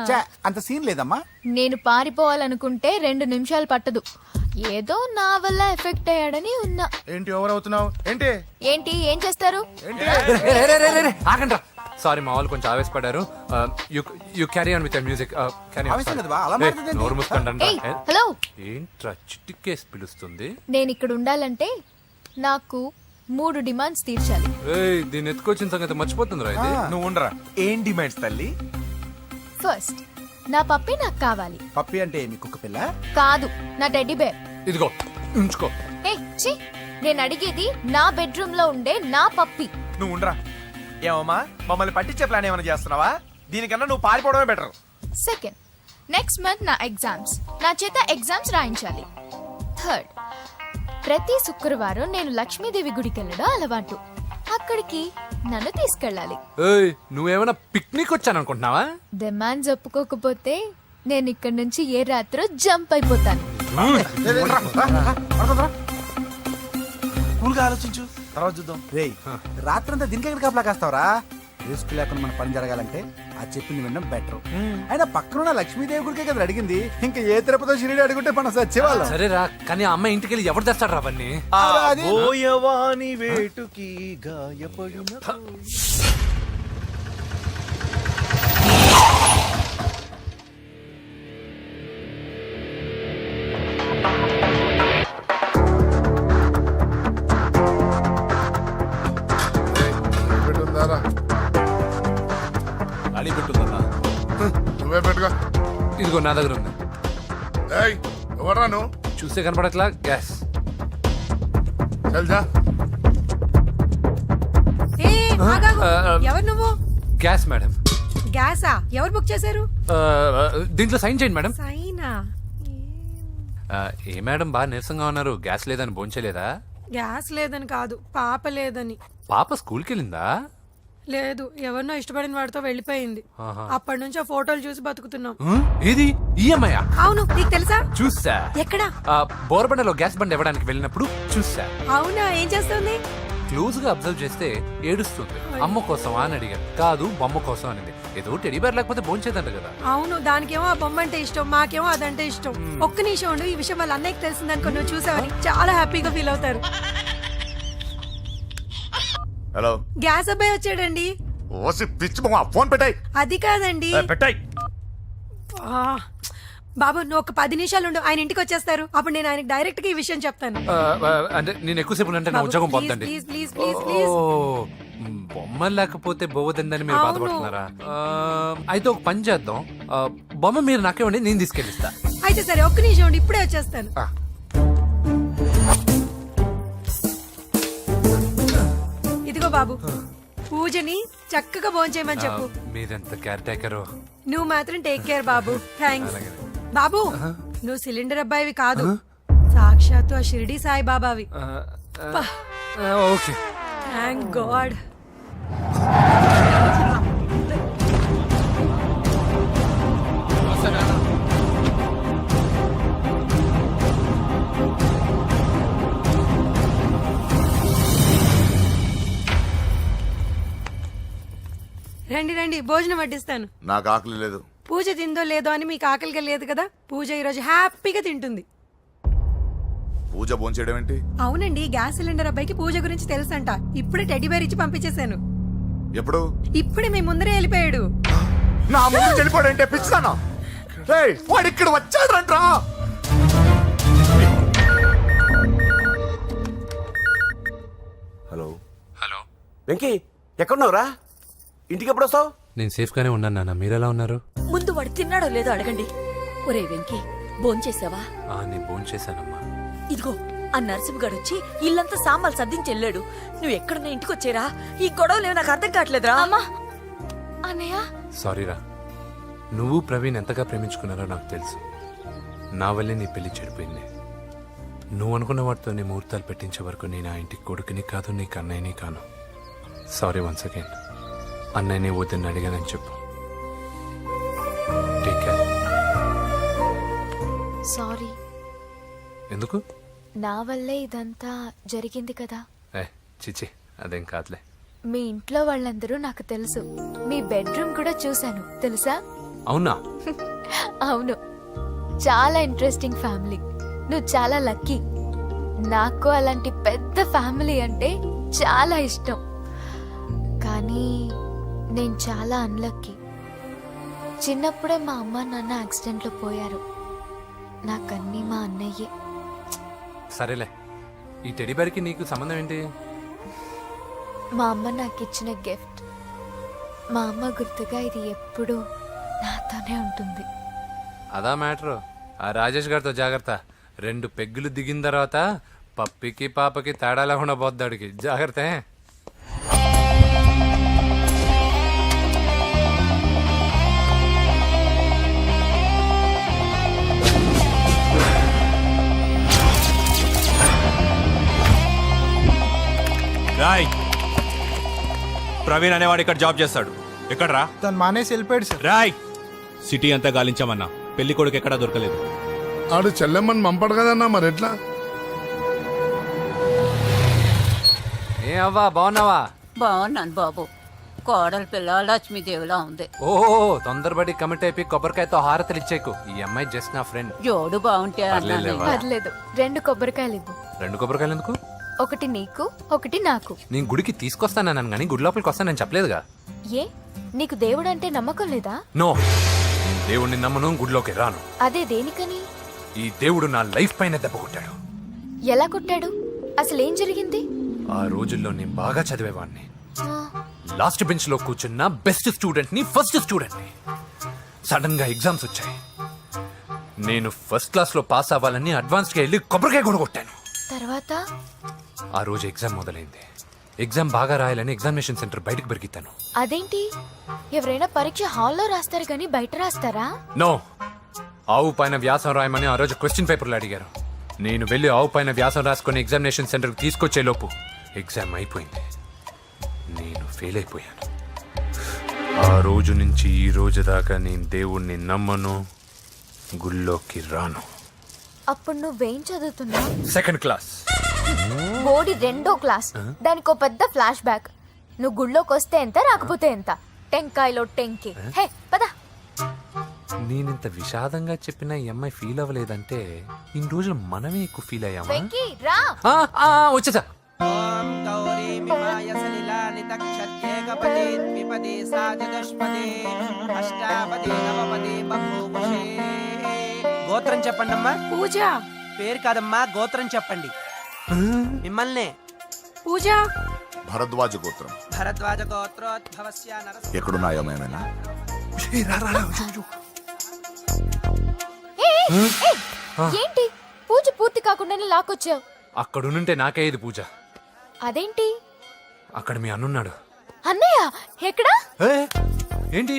Speaker 5: ఛే, అంత సీన్ లేదమ్మా.
Speaker 11: నేను పారిపోవాలనుకుంటే 2 నిమిషాలు పట్టదు. ఏదో నా వల్ల ఎఫెక్ట్ అయ్యాడని ఉన్నా.
Speaker 5: ఏంటి ఓవర్ అవుతున్నావు? ఏంటి
Speaker 11: ఏంటి ఏం చేస్తారు?
Speaker 4: ఆగండ్రా. సారీ, మా వాళ్ళు కొంచెం ఆవేశపడ్డారు. You carry on with music.
Speaker 5: ఆవేశం కదా బా, అలా మాట్లాడదండి.
Speaker 4: నోరు మూసుకోండి.
Speaker 11: ఏయ్, హలో.
Speaker 4: ఏంట్రా చిటికేసి పిలుస్తుంది?
Speaker 11: నేను ఇక్కడ ఉండాలంటే నాకు 3 డిమాండ్స్ తీర్చాలి.
Speaker 4: ఏయ్, దీన్ని ఎత్తుకొచ్చిన సంగతి మర్చిపోతుందిరా ఇది.
Speaker 6: నువ్వు ఉండరా. ఏం డిమాండ్స్ తల్లి?
Speaker 11: ఫస్ట్, నా పప్పి నాకు కావాలి.
Speaker 5: పప్పి అంటే మీ కుక్క పిల్ల?
Speaker 11: కాదు, నా టెడ్డీ బేర్.
Speaker 4: ఇదిగో ఉంచుకో.
Speaker 11: ఛీ, నేను అడిగేది నా బెడ్రూమ్ లో ఉండే నా పప్పి.
Speaker 6: నువ్వు ఉండరా. ఏమమ్మా, మమ్మల్ని పట్టించే ప్లాన్ ఏమైనా చేస్తున్నావా? దీనికన్నా నువ్వు పారిపోవడమే బెటర్.
Speaker 11: సెకండ్, నెక్స్ట్ మంత్ నా ఎగ్జామ్స్. నా చేత ఎగ్జామ్స్ రాయించాలి. థర్డ్, ప్రతి శుక్రవారం నేను లక్ష్మీదేవి గుడికి వెళ్ళడం అలవాటు. అక్కడికి నన్ను తీసుకెళ్ళాలి.
Speaker 4: ఏయ్, నువ్వేమైనా పిక్నిక్ వచ్చాను అనుకుంటున్నావా?
Speaker 11: డిమాండ్స్ ఒప్పుకోకపోతే నేను ఇక్కడ నుంచి ఏ రాత్రో జంప్ అయిపోతాను.
Speaker 5: కూల్గా ఆలోచించు, తర్వాత చూద్దాం. రేయ్, రాత్రంతా దీనికి ఎక్కడ కాపలా కాస్తావరా? రిస్క్ లేకుండా మన పని జరగాలంటే ఆ చెప్పింది వినడం బెటర్. అయినా పక్కన లక్ష్మీదేవి గుడికే కదా అడిగింది. ఇంకా ఏ తిరుపతి షిరిడి అడుగుంటే మనం సచ్చేవాళ్ళం.
Speaker 4: సరేరా, కానీ ఆ అమ్మాయి ఇంటికి వెళ్ళి ఎవరు తెస్తాడు రా అవన్నీ?
Speaker 6: బోయవాని వేటుకి గాయపడిన అడి పెట్టుందన్నా.
Speaker 7: నువ్వే పెట్టుగా.
Speaker 4: ఇదిగో నా దగ్గర ఉంది.
Speaker 7: ఎవరా నువ్వు?
Speaker 4: చూస్తే కనపడట్లా? గ్యాస్.
Speaker 7: చల్జా.
Speaker 8: ఎవరు నువ్వు?
Speaker 4: Gas madam.
Speaker 8: గ్యాసా? ఎవరు బుక్ చేశారు?
Speaker 4: దీంట్లో సైన్ చేయండి మేడం.
Speaker 8: సైనా?
Speaker 4: ఏ మేడం బాగా నీరసంగా ఉన్నారు? గ్యాస్ లేదని భోంచలేదా?
Speaker 8: గ్యాస్ లేదని కాదు, పాప లేదని.
Speaker 4: పాప స్కూల్కి వెళ్ళిందా?
Speaker 8: లేదు, ఎవరినో ఇష్టపడిన వాడితో వెళ్ళిపోయింది.
Speaker 4: ఆహా.
Speaker 8: అప్పటి నుంచి ఆ ఫోటోలు చూసి బతుకుతున్నాం.
Speaker 4: ఏది ఈఎంఐ
Speaker 8: అవును, నీకు తెలుసా?
Speaker 4: చూసా.
Speaker 8: ఎక్కడ?
Speaker 4: బోర్బండలో గ్యాస్ బండ్ ఇవ్వడానికి వెళ్ళినప్పుడు చూసా.
Speaker 8: అవునా, ఏం చేస్తుంది?
Speaker 4: క్లోజ్ గా అబ్జర్వ్ చేస్తే ఏడుస్తుంది. అమ్మ కోసం అని అడిగాను. కాదు బొమ్మ కోసం అనేది. ఏదో టెడీ బేర్ లేకపోతే భోంచేదంట కదా.
Speaker 8: అవును, దానికేమో ఆ బొమ్మ అంటే ఇష్టం, మాకేమో అదంటే ఇష్టం. ఒక్క నిమిషం ఉండు, ఈ విషయం వాళ్ళ అన్నయ్యకి తెలిసిందనుకో, నువ్వు చూసావని చాలా హ్యాపీగా ఫీల్ అవుతారు.
Speaker 7: హలో,
Speaker 8: గ్యాస్ అబ్బాయి వచ్చాడండి.
Speaker 7: ఓసి పిచ్చి బొమ్మ, ఫోన్ పెట్టాయి.
Speaker 8: అది కాదండి.
Speaker 7: పెట్టాయి.
Speaker 8: ఆ, బాబు నువ్వు ఒక 10 నిమిషాలు ఉండు, ఆయన ఇంటికి వచ్చేస్తారు. అప్పుడు నేను ఆయనకి డైరెక్ట్ గా ఈ విషయం చెప్తాను.
Speaker 4: అంటే నేను ఎక్కువసేపు అంటే నా
Speaker 8: బాబు,
Speaker 4: ఉద్యోగం
Speaker 8: ప్లీజ్,
Speaker 4: పోద్దండి.
Speaker 8: Please, please, please, please.
Speaker 4: బొమ్మ లేకపోతే బోవదందని మీరు
Speaker 8: అవును.
Speaker 4: బాధపడుతున్నారా? అయితే ఒక పని చేద్దాం. బొమ్మ మీరు నాకేమండి, నేను తీసుకెళ్ళిస్తా.
Speaker 8: అయితే సరే, ఒక్క నిమిషం ఉండు, ఇప్పుడే వచ్చేస్తాను. ఇదిగో బాబు, పూజని చక్కగా భోంచేయమని చెప్పు.
Speaker 4: మీరెంత కేర్ టేకరు.
Speaker 8: నువ్వు మాత్రం టేక్ కేర్ బాబు. థ్యాంక్స్. బాబు, నువ్వు సిలిండర్ అబ్బాయివి కాదు, సాక్షాత్తు ఆ షిరిడి సాయి బాబావి.
Speaker 4: ఓకే.
Speaker 8: Thank God. రండి రండి, భోజనం వడ్డిస్తాను.
Speaker 7: నాకు ఆకలి లేదు.
Speaker 8: పూజ తిందో లేదో అని మీకు ఆకలిగా లేదు కదా, పూజ ఈరోజు హ్యాపీగా తింటుంది.
Speaker 7: పూజ భోంచేయడం ఏంటి?
Speaker 8: అవునండి, గ్యాస్ సిలిండర్ అబ్బాయికి పూజ గురించి తెలుసంట. ఇప్పుడే టెడ్డీ బేర్ ఇచ్చి పంపించేశాను.
Speaker 7: ఎప్పుడు?
Speaker 8: ఇప్పుడే మీ ముందరే వెళ్ళిపోయాడు.
Speaker 7: నా ముందు వెళ్ళిపోయాడంటే పిచ్చిదానా? రేయ్, వాడు ఇక్కడ వచ్చాడంట్రా.
Speaker 9: హలో
Speaker 4: హలో
Speaker 9: వెంకీ, ఎక్కడున్నావురా? ఇంటికి ఎప్పుడు వస్తావు?
Speaker 4: నేను సేఫ్ గానే ఉన్నాను నాన్న. మీరెలా ఉన్నారు?
Speaker 12: ముందు వాడు తిన్నాడో లేదో అడగండి. ఒరే వెంకీ, భోంచేసావా?
Speaker 4: నేను భోంచేశానమ్మా.
Speaker 12: ఇదిగో ఆ నరసింహగాడు వచ్చి ఇల్లంతా సామాన్లు సర్దించి వెళ్ళాడు. నువ్వు ఎక్కడున్నా ఇంటికి వచ్చేరా? ఈ గొడవలేవు నాకు అర్థం కావట్లేదురా.
Speaker 11: అమ్మా, అన్నయ్య,
Speaker 4: సారీరా. నువ్వు ప్రవీణ్ ఎంతగా ప్రేమించుకున్నారో నాకు తెలుసు. నా వల్లే నీ పెళ్లి చెడిపోయింది. నువ్వు అనుకున్న వాటితో నీ ముహూర్తాలు పెట్టించే వరకు నేను ఆ ఇంటికి కొడుకుని కాదు, నీకు అన్నయ్యని కాను. Sorry once again. అన్నయ్యని వద్దని అడిగానని చెప్పు. Take care.
Speaker 11: సారీ.
Speaker 4: ఎందుకు?
Speaker 11: నా వల్లే ఇదంతా జరిగింది కదా.
Speaker 4: చిచి, అదేం కాదులే.
Speaker 11: మీ ఇంట్లో వాళ్ళందరూ నాకు తెలుసు. మీ బెడ్రూమ్ కూడా చూశాను, తెలుసా?
Speaker 4: అవునా?
Speaker 11: అవును, చాలా ఇంట్రెస్టింగ్ ఫ్యామిలీ. నువ్వు చాలా లక్కీ. నాకు అలాంటి పెద్ద ఫ్యామిలీ అంటే చాలా ఇష్టం. కానీ నేను చాలా అన్లక్కీ. చిన్నప్పుడే మా అమ్మ నాన్న యాక్సిడెంట్లో పోయారు. నాకన్నీ మా అన్నయ్యే.
Speaker 4: సరేలే, ఈ టెడీ బేర్కి నీకు సంబంధం ఏంటి?
Speaker 11: మా అమ్మ నాకు ఇచ్చిన గిఫ్ట్. మా అమ్మ గుర్తుగా ఇది ఎప్పుడూ నాతోనే ఉంటుంది.
Speaker 4: అదా మ్యాటర్. ఆ రాజేష్ గారితో జాగ్రత్త. 2 పెగ్గులు దిగిన తర్వాత పప్పికి పాపకి తేడా లేకుండా పోద్దాడికి. జాగ్రత్త.
Speaker 13: రాయ్, ప్రవీణ్ అనేవాడు ఇక్కడ జాబ్ చేస్తాడు. ఎక్కడ్రా?
Speaker 3: తను మానేసి వెళ్ళిపోయాడు సార్.
Speaker 13: రాయ్, సిటీ అంతా గాలించామన్నా, పెళ్లి కొడుకు ఎక్కడా దొరకలేదు.
Speaker 2: ఆడు చెల్లెమ్మని పంపడు కదన్నా, మరి ఎట్లా?
Speaker 4: ఏ అవ్వా, బాగున్నావా?
Speaker 12: బాగున్నాను బాబు. కోడలు పిల్ల లక్ష్మీదేవిలా ఉంది.
Speaker 4: ఓహో, తొందరపడి కమిట్ అయిపోయి కొబ్బరికాయతో హారతలు ఇచ్చేకు. ఈ అమ్మాయి జస్ట్ నా ఫ్రెండ్.
Speaker 12: జోడు బాగుంటే
Speaker 4: పర్లేదులేవా?
Speaker 11: పర్లేదు, 2 కొబ్బరికాయలు ఇవ్వు.
Speaker 4: 2 కొబ్బరికాయలు ఎందుకు?
Speaker 11: ఒకటి నీకు, ఒకటి నాకు.
Speaker 4: నేను గుడికి తీసుకొస్తానన్నాను కానీ గుడి లోపలికి వస్తానని చెప్పలేదుగా.
Speaker 11: ఏ, నీకు దేవుడు అంటే నమ్మకం లేదా?
Speaker 4: నో, దేవుడిని నమ్మను, గుడిలోకి రాను.
Speaker 11: అదే దేనికని?
Speaker 4: ఈ దేవుడు నా లైఫ్ పైన దెబ్బ కొట్టాడు.
Speaker 11: ఎలా కొట్టాడు? అసలేం జరిగింది?
Speaker 4: ఆ రోజుల్లో నేను బాగా చదివేవాడిని.
Speaker 11: ఆ,
Speaker 4: లాస్ట్ బెంచ్ లో కూర్చున్న బెస్ట్ స్టూడెంట్ ని, ఫస్ట్ స్టూడెంట్ ని. సడన్ గా ఎగ్జామ్స్ వచ్చాయి. నేను ఫస్ట్ క్లాస్ లో పాస్ అవ్వాలని అడ్వాన్స్ గా వెళ్ళి కొబ్బరికాయ కూడా కొట్టాను.
Speaker 11: తర్వాత?
Speaker 4: ఆ రోజు ఎగ్జామ్ మొదలైంది. ఎగ్జామ్ బాగా రాయాలని ఎగ్జామినేషన్ సెంటర్ బయటకు పెరిగితాను.
Speaker 11: అదేంటి, ఎవరైనా పరీక్ష హాల్లో రాస్తారు కానీ బయట రాస్తారా?
Speaker 4: నో, ఆవు పైన వ్యాసం రాయమని ఆ రోజు క్వశ్చన్ పేపర్లు అడిగారు. నేను వెళ్ళి ఆవు పైన వ్యాసం రాసుకుని ఎగ్జామినేషన్ సెంటర్కి తీసుకొచ్చే లోపు ఎగ్జామ్ అయిపోయింది. నేను ఫెయిల్ అయిపోయాను. రోజు నుంచి ఈ రోజు దాకా నేను దేవుణ్ణి నమ్మను, గుళ్ళోకి రాను.
Speaker 11: అప్పుడు నువ్వేం చదువుతున్నావు?
Speaker 4: Second class.
Speaker 11: బోడి 2వ క్లాస్. దానికో పెద్ద ఫ్లాష్ బ్యాక్. నువ్వు గుళ్ళోకి వస్తే ఎంత, రాకపోతే ఎంత. టెంకాయలో టెంకి. హే పద.
Speaker 4: నేనింత విషాదంగా చెప్పిన ఈ అమ్మాయి ఫీల్ అవ్వలేదంటే ఇన్ని రోజులు మనమే ఎక్కువ ఫీల్ అయ్యామా?
Speaker 11: వెంకీ రా.
Speaker 4: వచ్చేసా.
Speaker 14: గోత్రం చెప్పండి అమ్మా.
Speaker 8: పూజ.
Speaker 14: పేరు కాదమ్మా, గోత్రం చెప్పండి. మిమ్మల్నే.
Speaker 8: పూజ.
Speaker 7: భరద్వాజ గోత్రం.
Speaker 14: భరద్వాజ గోత్రోద్భవస్య నరసింహ.
Speaker 7: ఎక్కడున్నాయో మేమైనా?
Speaker 11: ఏంటి పూజ పూర్తి కాకుండానే లాక్కొచ్చావు?
Speaker 4: అక్కడుంటే నాకే ఇది పూజ.
Speaker 11: అదేంటి?
Speaker 4: అక్కడ మీ అన్నున్నాడు.
Speaker 11: అన్నయ్య ఎక్కడా?
Speaker 4: ఏంటి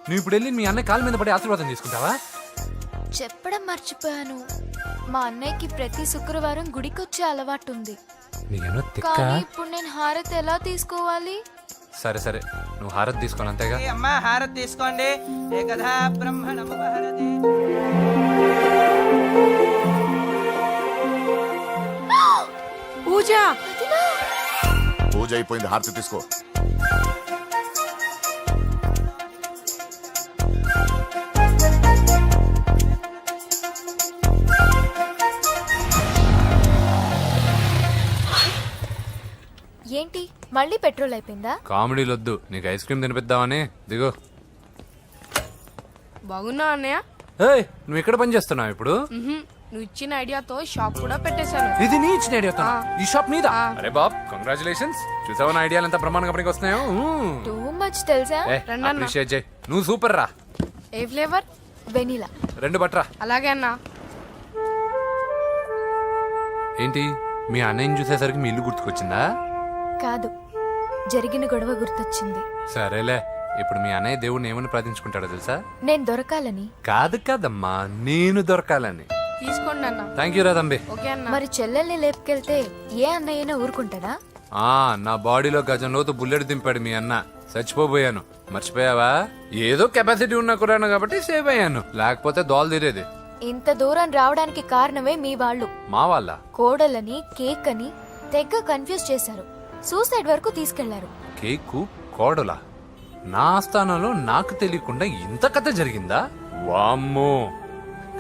Speaker 4: నువ్వు ఇప్పుడు వెళ్ళి మీ అన్నయ్య కాళ్ళ మీద పడి ఆశీర్వాదం తీసుకుంటావా?
Speaker 11: చెప్పడం మర్చిపోయాను. మా అన్నయ్యకి ప్రతి శుక్రవారం గుడికొచ్చే అలవాటు ఉంది.
Speaker 4: నీకేమో తిక్క.
Speaker 11: కానీ ఇప్పుడు నేను హారతి ఎలా తీసుకోవాలి?
Speaker 4: సరే సరే, నువ్వు హారతి తీసుకోవాలి అంతేగా.
Speaker 14: ఏ అమ్మా, హారతి తీసుకోండి. ఏకదా బ్రహ్మణముపహరతి.
Speaker 8: పూజ.
Speaker 7: పూజ అయిపోయింది, హారతి తీసుకో.
Speaker 11: ఏంటి మళ్ళీ పెట్రోల్ అయిపోయిందా?
Speaker 4: కామెడీలు వద్దు, నీకు ఐస్ క్రీమ్ తినిపిద్దామని. దిగో.
Speaker 8: బాగున్నా అన్నయ్య?
Speaker 4: ఏయ్, నువ్వు ఇక్కడ పని చేస్తున్నావు ఇప్పుడు?
Speaker 8: నువ్వు ఇచ్చిన ఐడియాతో షాప్ కూడా పెట్టేశాను.
Speaker 4: ఇది నీ ఇచ్చిన ఐడియా? ఈ షాప్ నీదా? అరే బాబ్, కంగ్రాచులేషన్స్. చూసావా నా ఐడియాలు ఎంత బ్రహ్మాండంగా పనికి వస్తున్నాయో?
Speaker 11: టూ మచ్ తెలుసా?
Speaker 4: అప్రిషియేట్ చేయి. నువ్వు సూపర్ రా.
Speaker 8: ఏ ఫ్లేవర్?
Speaker 11: వెనిలా.
Speaker 4: 2 బట్రా.
Speaker 8: అలాగే అన్నా.
Speaker 4: ఏంటి మీ అన్నయ్యని చూసేసరికి మీ ఇల్లు గుర్తుకొచ్చిందా?
Speaker 11: కాదు, జరిగిన గొడవ గుర్తొచ్చింది.
Speaker 4: సరేలే, ఇప్పుడు మీ అన్నయ్య దేవుడిని ఏమని ప్రార్థించుకుంటాడో తెలుసా?
Speaker 11: నేను దొరకాలని.
Speaker 4: కాదు కాదమ్మా, నేను దొరకాలని.
Speaker 8: తీసుకోండి అన్న.
Speaker 4: థ్యాంక్ యూ రా తంబి.
Speaker 8: ఓకే అన్న.
Speaker 11: మరి చెల్లెల్ని లేపుకెళ్తే ఏ అన్నయ్యనా ఊరుకుంటాడా?
Speaker 4: నా బాడీలో గజం లోతు బుల్లెట్ దింపాడు మీ అన్న. చచ్చిపోబోయాను. మర్చిపోయావా? ఏదో కెపాసిటీ ఉన్న కురాను కాబట్టి సేవ్ అయ్యాను, లేకపోతే దోలు తీరేది.
Speaker 11: ఇంత దూరం రావడానికి కారణమే మీ వాళ్ళు.
Speaker 4: మా వాళ్ళ?
Speaker 11: కోడలని కేక్ అని తెగ కన్ఫ్యూజ్ చేశారు. సూసైడ్ వరకు తీసుకెళ్లారు.
Speaker 4: కేకు కోడలా? నా ఆస్థానంలో నాకు తెలియకుండా ఇంత కథ జరిగిందా? వామ్మో.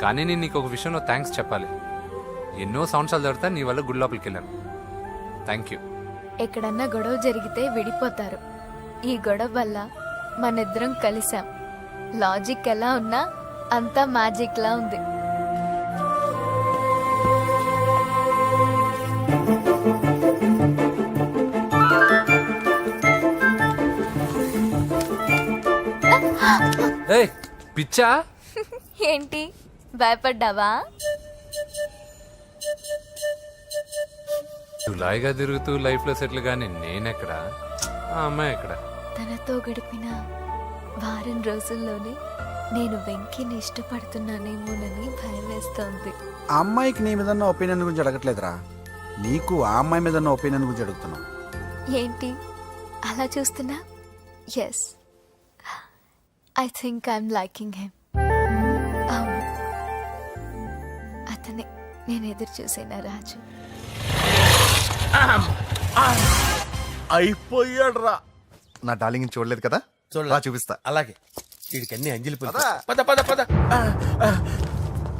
Speaker 4: కానీ నేను నీకు ఒక విషయంలో థ్యాంక్స్ చెప్పాలి. ఎన్నో సంవత్సరాలు తర్వాత నీ వల్ల గుడి లోపలికి వెళ్ళాను. Thank you.
Speaker 11: ఎక్కడన్నా గొడవ జరిగితే విడిపోతారు. ఈ గొడవ వల్ల మనిద్దరం కలిసాం. లాజిక్ ఎలా ఉన్నా అంతా మ్యాజిక్ లా ఉంది.
Speaker 4: ఏయ్, పిచ్చా?
Speaker 11: ఏంటి భయపడ్డావా?
Speaker 4: జులాయిగా తిరుగుతూ లైఫ్ లో సెటిల్ గాని నేనెక్కడా, ఆ అమ్మాయి ఎక్కడ?
Speaker 11: తనతో గడిపిన వారం రోజుల్లోనే నేను వెంకీని ఇష్టపడుతున్నానేమోనని భయం వేస్తోంది.
Speaker 5: ఆ అమ్మాయికి నీ మీద ఒపీనియన్ గురించి అడగట్లేదురా, నీకు ఆ అమ్మాయి మీద ఒపీనియన్ గురించి అడుగుతున్నావు.
Speaker 11: ఏంటి అలా చూస్తున్నా? Yes, I think I'm liking him. అవును, అతనే నేను ఎదురు చూసేనా రాజు.
Speaker 5: అయిపోయాడు రా.
Speaker 10: నా డార్లింగ్ చూడలేదు కదా, రా చూపిస్తా.
Speaker 6: అలాగే. వీడికి అన్ని అంజలి పులుసు. పద పద పద.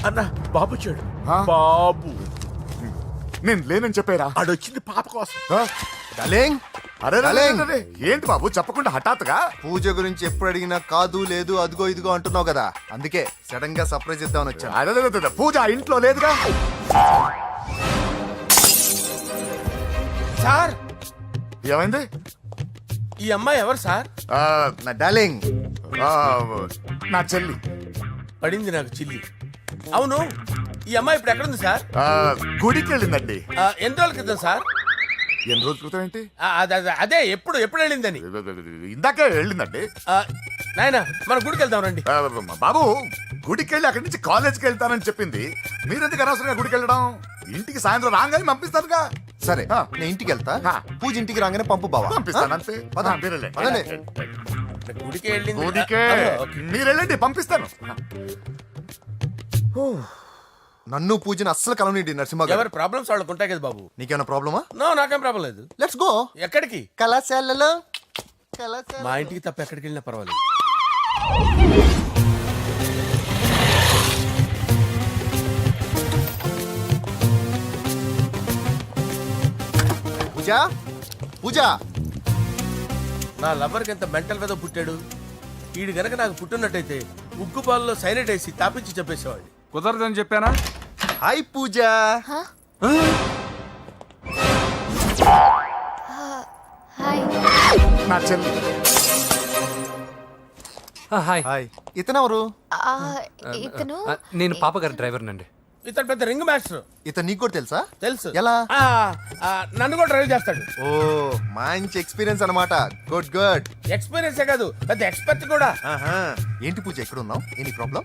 Speaker 6: అన్న బాబు వచ్చాడు. బాబు
Speaker 7: నేను లేనని చెప్పారా?
Speaker 6: ఆడొచ్చింది పాప కోసం.
Speaker 10: డార్లింగ్,
Speaker 7: అరే అరే, ఏంటి బాబు చెప్పకుండా హఠాత్తుగా?
Speaker 10: పూజ గురించి ఎప్పుడు అడిగినా కాదు లేదు అదిగో ఇదిగో అంటున్నావు కదా, అందుకే సడన్ గా సర్ప్రైజ్ ఇద్దామని వచ్చాను.
Speaker 7: అదే పూజ ఇంట్లో లేదుగా.
Speaker 6: సార్,
Speaker 7: ఏమైంది?
Speaker 6: ఈ అమ్మాయి ఎవరు సార్?
Speaker 10: నా డార్లింగ్,
Speaker 7: నా చెల్లి.
Speaker 6: పడింది నాకు చిల్లి. అవును, ఈ అమ్మాయి ఇప్పుడు ఎక్కడుంది సార్?
Speaker 7: గుడికి వెళ్ళిందండి.
Speaker 6: ఎన్ని రోజుల క్రితం సార్?
Speaker 7: ఎన్ని రోజుల క్రితం ఏంటి?
Speaker 6: అదే ఎప్పుడు ఎప్పుడు వెళ్ళిందని.
Speaker 7: ఇందాకే వెళ్ళిందండి.
Speaker 6: నాయనా, మన గుడికి వెళ్దాం రండి.
Speaker 7: బాబు, గుడికి వెళ్ళి అక్కడి నుంచి కాలేజ్కి వెళ్తానని చెప్పింది. మీరెందుకు అనవసరంగా గుడికి వెళ్ళడం? ఇంటికి సాయంత్రం రాగానే పంపిస్తానుగా.
Speaker 10: సరే నేను ఇంటికి వెళ్తా, పూజ ఇంటికి రాగానే పంపు బావా.
Speaker 7: పంపిస్తాను అంతే.
Speaker 10: పదండి.
Speaker 6: గుడికి వెళ్ళింది
Speaker 7: ఊరికే
Speaker 6: ఓకే.
Speaker 7: మీరు వెళ్ళండి పంపిస్తాను.
Speaker 10: నన్ను పూజని అస్సలు కలవనీయండి నరసింహ గారు.
Speaker 6: ఎవరి ప్రాబ్లమ్స్ వాళ్ళకు ఉంటాయి కదా బాబు.
Speaker 10: నీకేమైనా ప్రాబ్లమా?
Speaker 6: నో, నాకేం ప్రాబ్లం లేదు.
Speaker 10: Let's go.
Speaker 6: ఎక్కడికి?
Speaker 10: కళాశాలలో
Speaker 6: మా ఇంటికి తప్ప ఎక్కడికి వెళ్ళినా పర్వాలేదు.
Speaker 10: పూజ పూజ
Speaker 6: నా లవర్కి ఎంత మెంటల్ మీద పుట్టాడు. వీడు గనక నాకు పుట్టినట్టయితే ఉగ్గు పాలలో సైనట్ వేసి తాపించి చెప్పేసేవాడిని.
Speaker 2: కుదరదని చెప్పానా?
Speaker 10: హాయ్ పూజ.
Speaker 11: హాయ్.
Speaker 7: నా చెల్లి
Speaker 4: హాయ్.
Speaker 10: హాయ్. ఇతనెవరు?
Speaker 11: ఇతను
Speaker 4: నేను పాప గారి డ్రైవర్ నండి.
Speaker 6: ఇతను పెద్ద రింగ్ మాస్టర్.
Speaker 10: ఇతను నీకు కూడా తెలుసా?
Speaker 6: తెలుసు.
Speaker 10: ఎలా?
Speaker 6: నన్ను కూడా డ్రైవ్ చేస్తాడు.
Speaker 10: ఓ మంచి ఎక్స్పీరియన్స్ అన్నమాట. Good good.
Speaker 6: ఎక్స్పీరియన్సే కాదు, పెద్ద ఎక్స్పర్ట్ కూడా.
Speaker 10: ఏంటి పూజ ఎక్కడ ఉన్నావు? Any problem?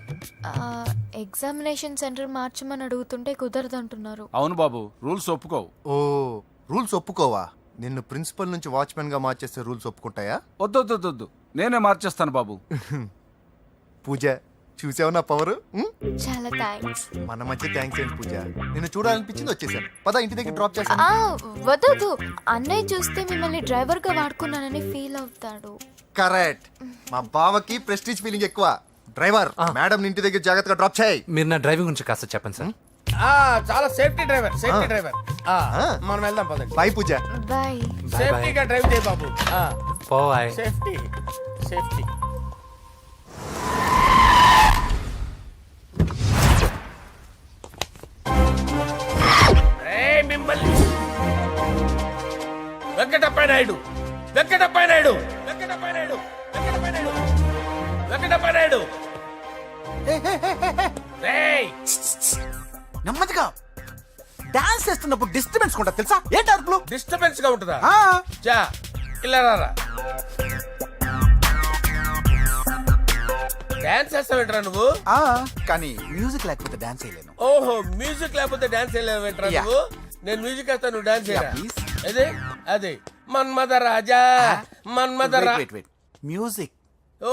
Speaker 11: ఎగ్జామినేషన్ సెంటర్ మార్చమని అడుగుతుంటే కుదరదంటున్నారు.
Speaker 2: అవును బాబు, రూల్స్ ఒప్పుకోవు.
Speaker 10: ఓ రూల్స్ ఒప్పుకోవా? నిన్ను ప్రిన్సిపల్ నుంచి వాచ్మెన్ గా మార్చేస్తే రూల్స్ ఒప్పుకుంటాయా?
Speaker 2: వద్దు, నేనే మార్చేస్తాను బాబు.
Speaker 10: పూజ చూసావు నా పవర్?
Speaker 11: చాలా థ్యాంక్స్.
Speaker 10: మన మధ్య థ్యాంక్స్ ఏంటి పూజ. నిన్ను చూడాలనిపించింది వచ్చేసాను. పద ఇంటి దగ్గర డ్రాప్ చేస్తాను.
Speaker 11: వద్దు, అన్నయ్య చూస్తే మిమ్మల్ని డ్రైవర్ గా వాడుకున్నానని ఫీల్ అవుతాడు.
Speaker 10: కరెక్ట్. మా బావకి ప్రెస్టీజ్ ఫీలింగ్ ఎక్కువ. డ్రైవర్ మేడం ఇంటి దగ్గర జాగ్రత్తగా డ్రాప్ చేయి.
Speaker 4: మీరు నా డ్రైవింగ్ గురించి కాస్త చెప్పండి సార్.
Speaker 6: చాలా సేఫ్టీ డ్రైవర్. మనం వెళ్దాం పదండి.
Speaker 10: బాయ్ పూజ.
Speaker 11: బాయ్.
Speaker 6: సేఫ్టీగా డ్రైవ్ చేయి బాబు.
Speaker 4: పోయ్.
Speaker 6: సేఫ్టీ. మిమ్మల్ని వెంకటప్ప నాయుడు.
Speaker 5: నెమ్మదిగా డాన్స్ చేస్తున్నప్పుడు డిస్టర్బెన్స్ ఉంటా తెలుసా? ఏంటి అరుపులు?
Speaker 6: డిస్టర్బెన్స్ గా ఉంటుందా? చా ఇలా రారా. డాన్స్ చేస్తావేంట్రా నువ్వు?
Speaker 5: కానీ మ్యూజిక్ లేకపోతే డాన్స్ చేయలేను.
Speaker 6: ఓహో, మ్యూజిక్ లేకపోతే డాన్స్ చేయలేవేంట్రా నువ్వు? నేను మ్యూజిక్ వేస్తాను, నువ్వు డాన్స్ చేయరా? అదే మన్మద రాజా.
Speaker 5: మ్యూజిక్.
Speaker 6: ఓ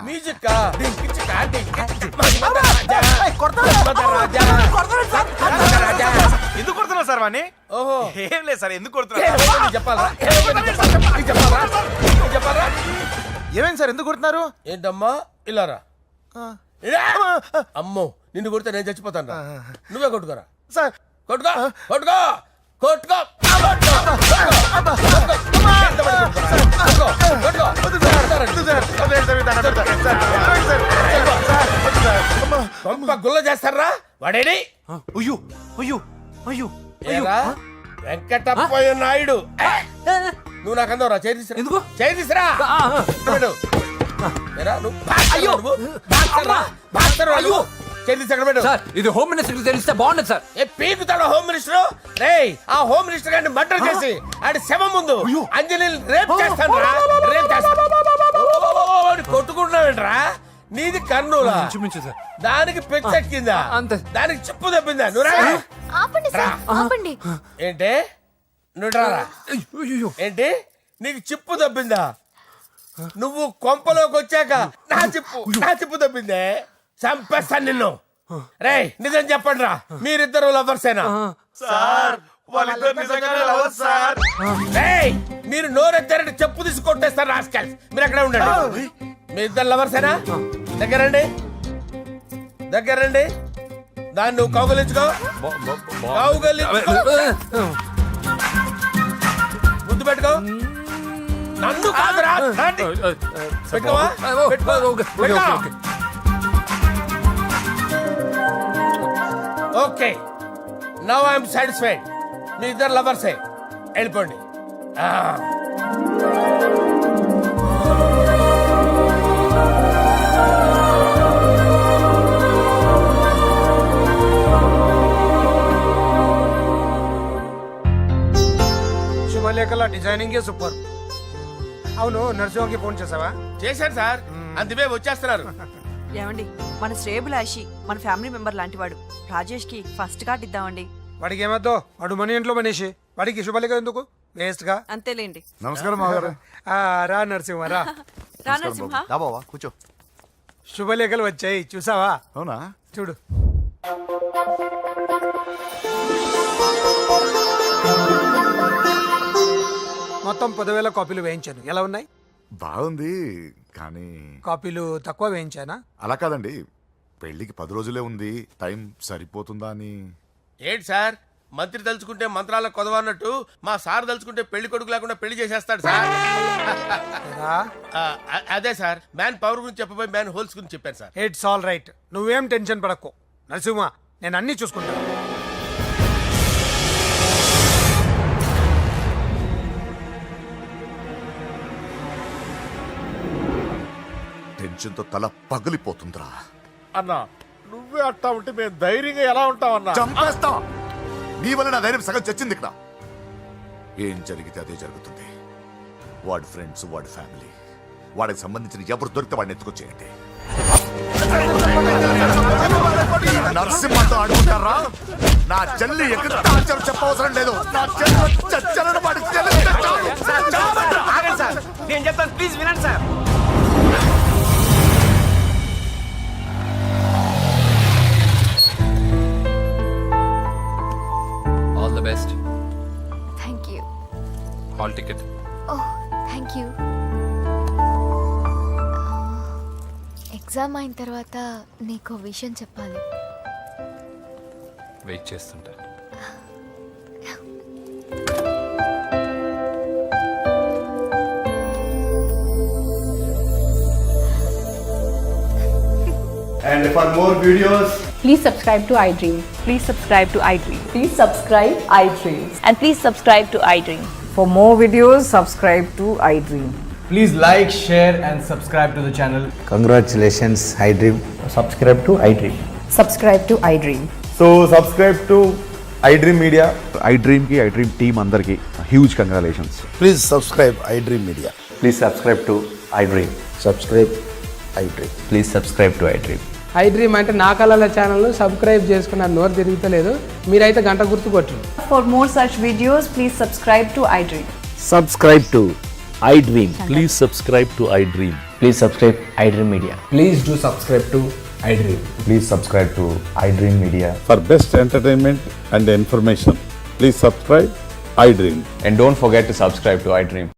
Speaker 6: మ్యూజిక్
Speaker 2: ఎందుకు కొడుతున్నావు సార్ వాణ్ణి?
Speaker 6: ఓహో
Speaker 2: ఏం లేదు సార్, ఎందుకు కొడుతున్నారు?
Speaker 6: చెప్పాలా?
Speaker 2: ఏమైంది సార్, ఎందుకు కొడుతున్నారు?
Speaker 6: ఏంటమ్మా ఇలారా. అమ్మో, నిన్ను కొడితే నేను చచ్చిపోతాను. నువ్వే కొట్టుకోరా
Speaker 2: సార్.
Speaker 6: కొట్టుకో. గుల్ల చేస్తారా వాడేని? వెంకటప్ప నాయుడు. నువ్వు నాకు అందవరా? చేయి తీసురా.
Speaker 4: ఇది హోమ్ మినిస్టర్ తెలిస్తే బాగుండదు సార్.
Speaker 6: పీకుతాడు హోమ్ మినిస్టర్. ఆ హోమ్ మినిస్టర్ గారిని మర్డర్ చేసి ఆడి శవం ముందు అంజలి రేప్ చేస్తాను. కొట్టుకుంటున్నావేంట్రా? నీది కర్నూలా? దానికి పెచ్చెక్కిందా? దానికి చెప్పు తప్పిందా?
Speaker 11: ఆపండి.
Speaker 6: ఏంటి నువ్వు రారా? ఏంటి నీకు చిప్పు తప్పిందా? నువ్వు కొంపలోకి వచ్చాక నా చిప్పు తప్పిందే. చంపేస్తాను నిన్ను. రేయ్ నిజం చెప్పండి రా, మీరిద్దరు లవర్సేనా? మీరు నోరెత్తారంటే చెప్పు తీసి కొట్టేస్తారు రాస్కల్స్. మీరు ఎక్కడ ఉండండి. మీ ఇద్దరు లవర్సేనా? దగ్గరండి. దాన్ని నువ్వు కౌగలించుకో. ముద్దు పెట్టుకో. నన్ను కాదురా. పెట్టుకోవా? Okay, now I'm satisfied. మీ ఇద్దరు లవర్సే, వెళ్ళిపోండి.
Speaker 3: శుభలేఖల డిజైనింగ్ సూపర్. అవును, నరసింహకి ఫోన్ చేసావా?
Speaker 6: చేశాను సార్, అందువే వచ్చేస్తున్నారు.
Speaker 8: ఏమండి, మన శ్రేయబులాషి మన ఫ్యామిలీ మెంబర్ లాంటివాడు. రాజేష్ కి ఫస్ట్ కార్డ్ ఇద్దామండి.
Speaker 3: వాడికి ఏమద్దో, వాడు మన ఇంట్లో మనిషి. వాడికి శుభలేఖ ఎందుకు? వేస్ట్ గా.
Speaker 8: అంతేలేండి.
Speaker 7: నమస్కారం మాగారు.
Speaker 3: రా నరసింహ రా.
Speaker 10: దా బావా కూర్చో.
Speaker 3: శుభలేఖలు వచ్చాయి చూసావా?
Speaker 7: అవునా?
Speaker 3: చూడు. మొత్తం 10,000 కాపీలు వేయించాను. ఎలా ఉన్నాయి?
Speaker 7: బాగుంది కానీ
Speaker 3: కాపీలు తక్కువ వేయించానా?
Speaker 7: అలా కాదండి, పెళ్లికి 10 రోజులే ఉంది, టైం సరిపోతుందా అని.
Speaker 6: ఏంటి సార్, మంత్రి తలుచుకుంటే మంత్రాలకు కొదవన్నట్టు మా సార్ తలుచుకుంటే పెళ్లి కొడుకు లేకుండా పెళ్లి చేసేస్తాడు సార్.
Speaker 3: ఏరా,
Speaker 6: అదే సార్, మ్యాన్ పవర్ గురించి చెప్పబోయి మ్యాన్ హోల్స్ గురించి చెప్పాను సార్.
Speaker 3: It's all right. నువ్వేం టెన్షన్ పడకు నరసింహ, నేను అన్ని చూసుకుంటాను.
Speaker 7: టెన్షన్తో తల పగిలిపోతుందిరా.
Speaker 6: అన్నా నువ్వే అట్టా ఉంటే మేము ధైర్యంగా ఎలా ఉంటామన్నా?
Speaker 7: చంపేస్తా. నీ వల్ల నా ధైర్యం సగం చచ్చింది ఇక్కడ. ఏం జరిగితే అదే జరుగుతుంది. వాడి ఫ్రెండ్స్, వాడి ఫ్యామిలీ, వాడికి సంబంధించిన ఎవరు దొరికితే వాడిని ఎత్తుకొచ్చేయండి. నరసింహతో ఆడుకుంటారా? నా చెల్లి ఎక్కడ చెప్పవసరం లేదు. నా చెల్లి చచ్చలను వాడి చెల్లి
Speaker 14: నేను చెప్తాను, ప్లీజ్ వినండి sir.
Speaker 4: All the best.
Speaker 11: Thank you.
Speaker 4: Hall ticket.
Speaker 11: Oh thank you. Exam అయిన తర్వాత నీకు విషయం చెప్పాలి.
Speaker 4: వెయిట్ చేస్తుంటా.
Speaker 5: And for more videos,
Speaker 12: Please subscribe to iDream. Please subscribe to iDream. Please subscribe iDream. And please subscribe to iDream.
Speaker 14: For more videos, subscribe to iDream. Please like, share and subscribe to the channel.
Speaker 5: congratulations, iDream.
Speaker 14: Subscribe to iDream.
Speaker 12: Subscribe to iDream.
Speaker 5: So subscribe to iDream Media. iDream ki iDream team andarki huge congratulations. Please subscribe iDream Media.
Speaker 13: Please subscribe to I dream.
Speaker 5: Subscribe iDream.
Speaker 13: Please subscribe to I dream.
Speaker 14: iDream అంటే నా కళల channel subscribe చేసుకున్న నోరు తిరుగుతలేదు. మీరైతే గంట గుర్తు కొట్టు.
Speaker 12: For more such videos, please subscribe to iDream.
Speaker 5: Subscribe to iDream. Please subscribe to iDream.
Speaker 13: Please subscribe I dream media.
Speaker 14: Please do subscribe to iDream.
Speaker 5: Please subscribe to iDream Media.
Speaker 15: For best entertainment and information, please subscribe iDream.
Speaker 13: And don't forget to subscribe to I dream.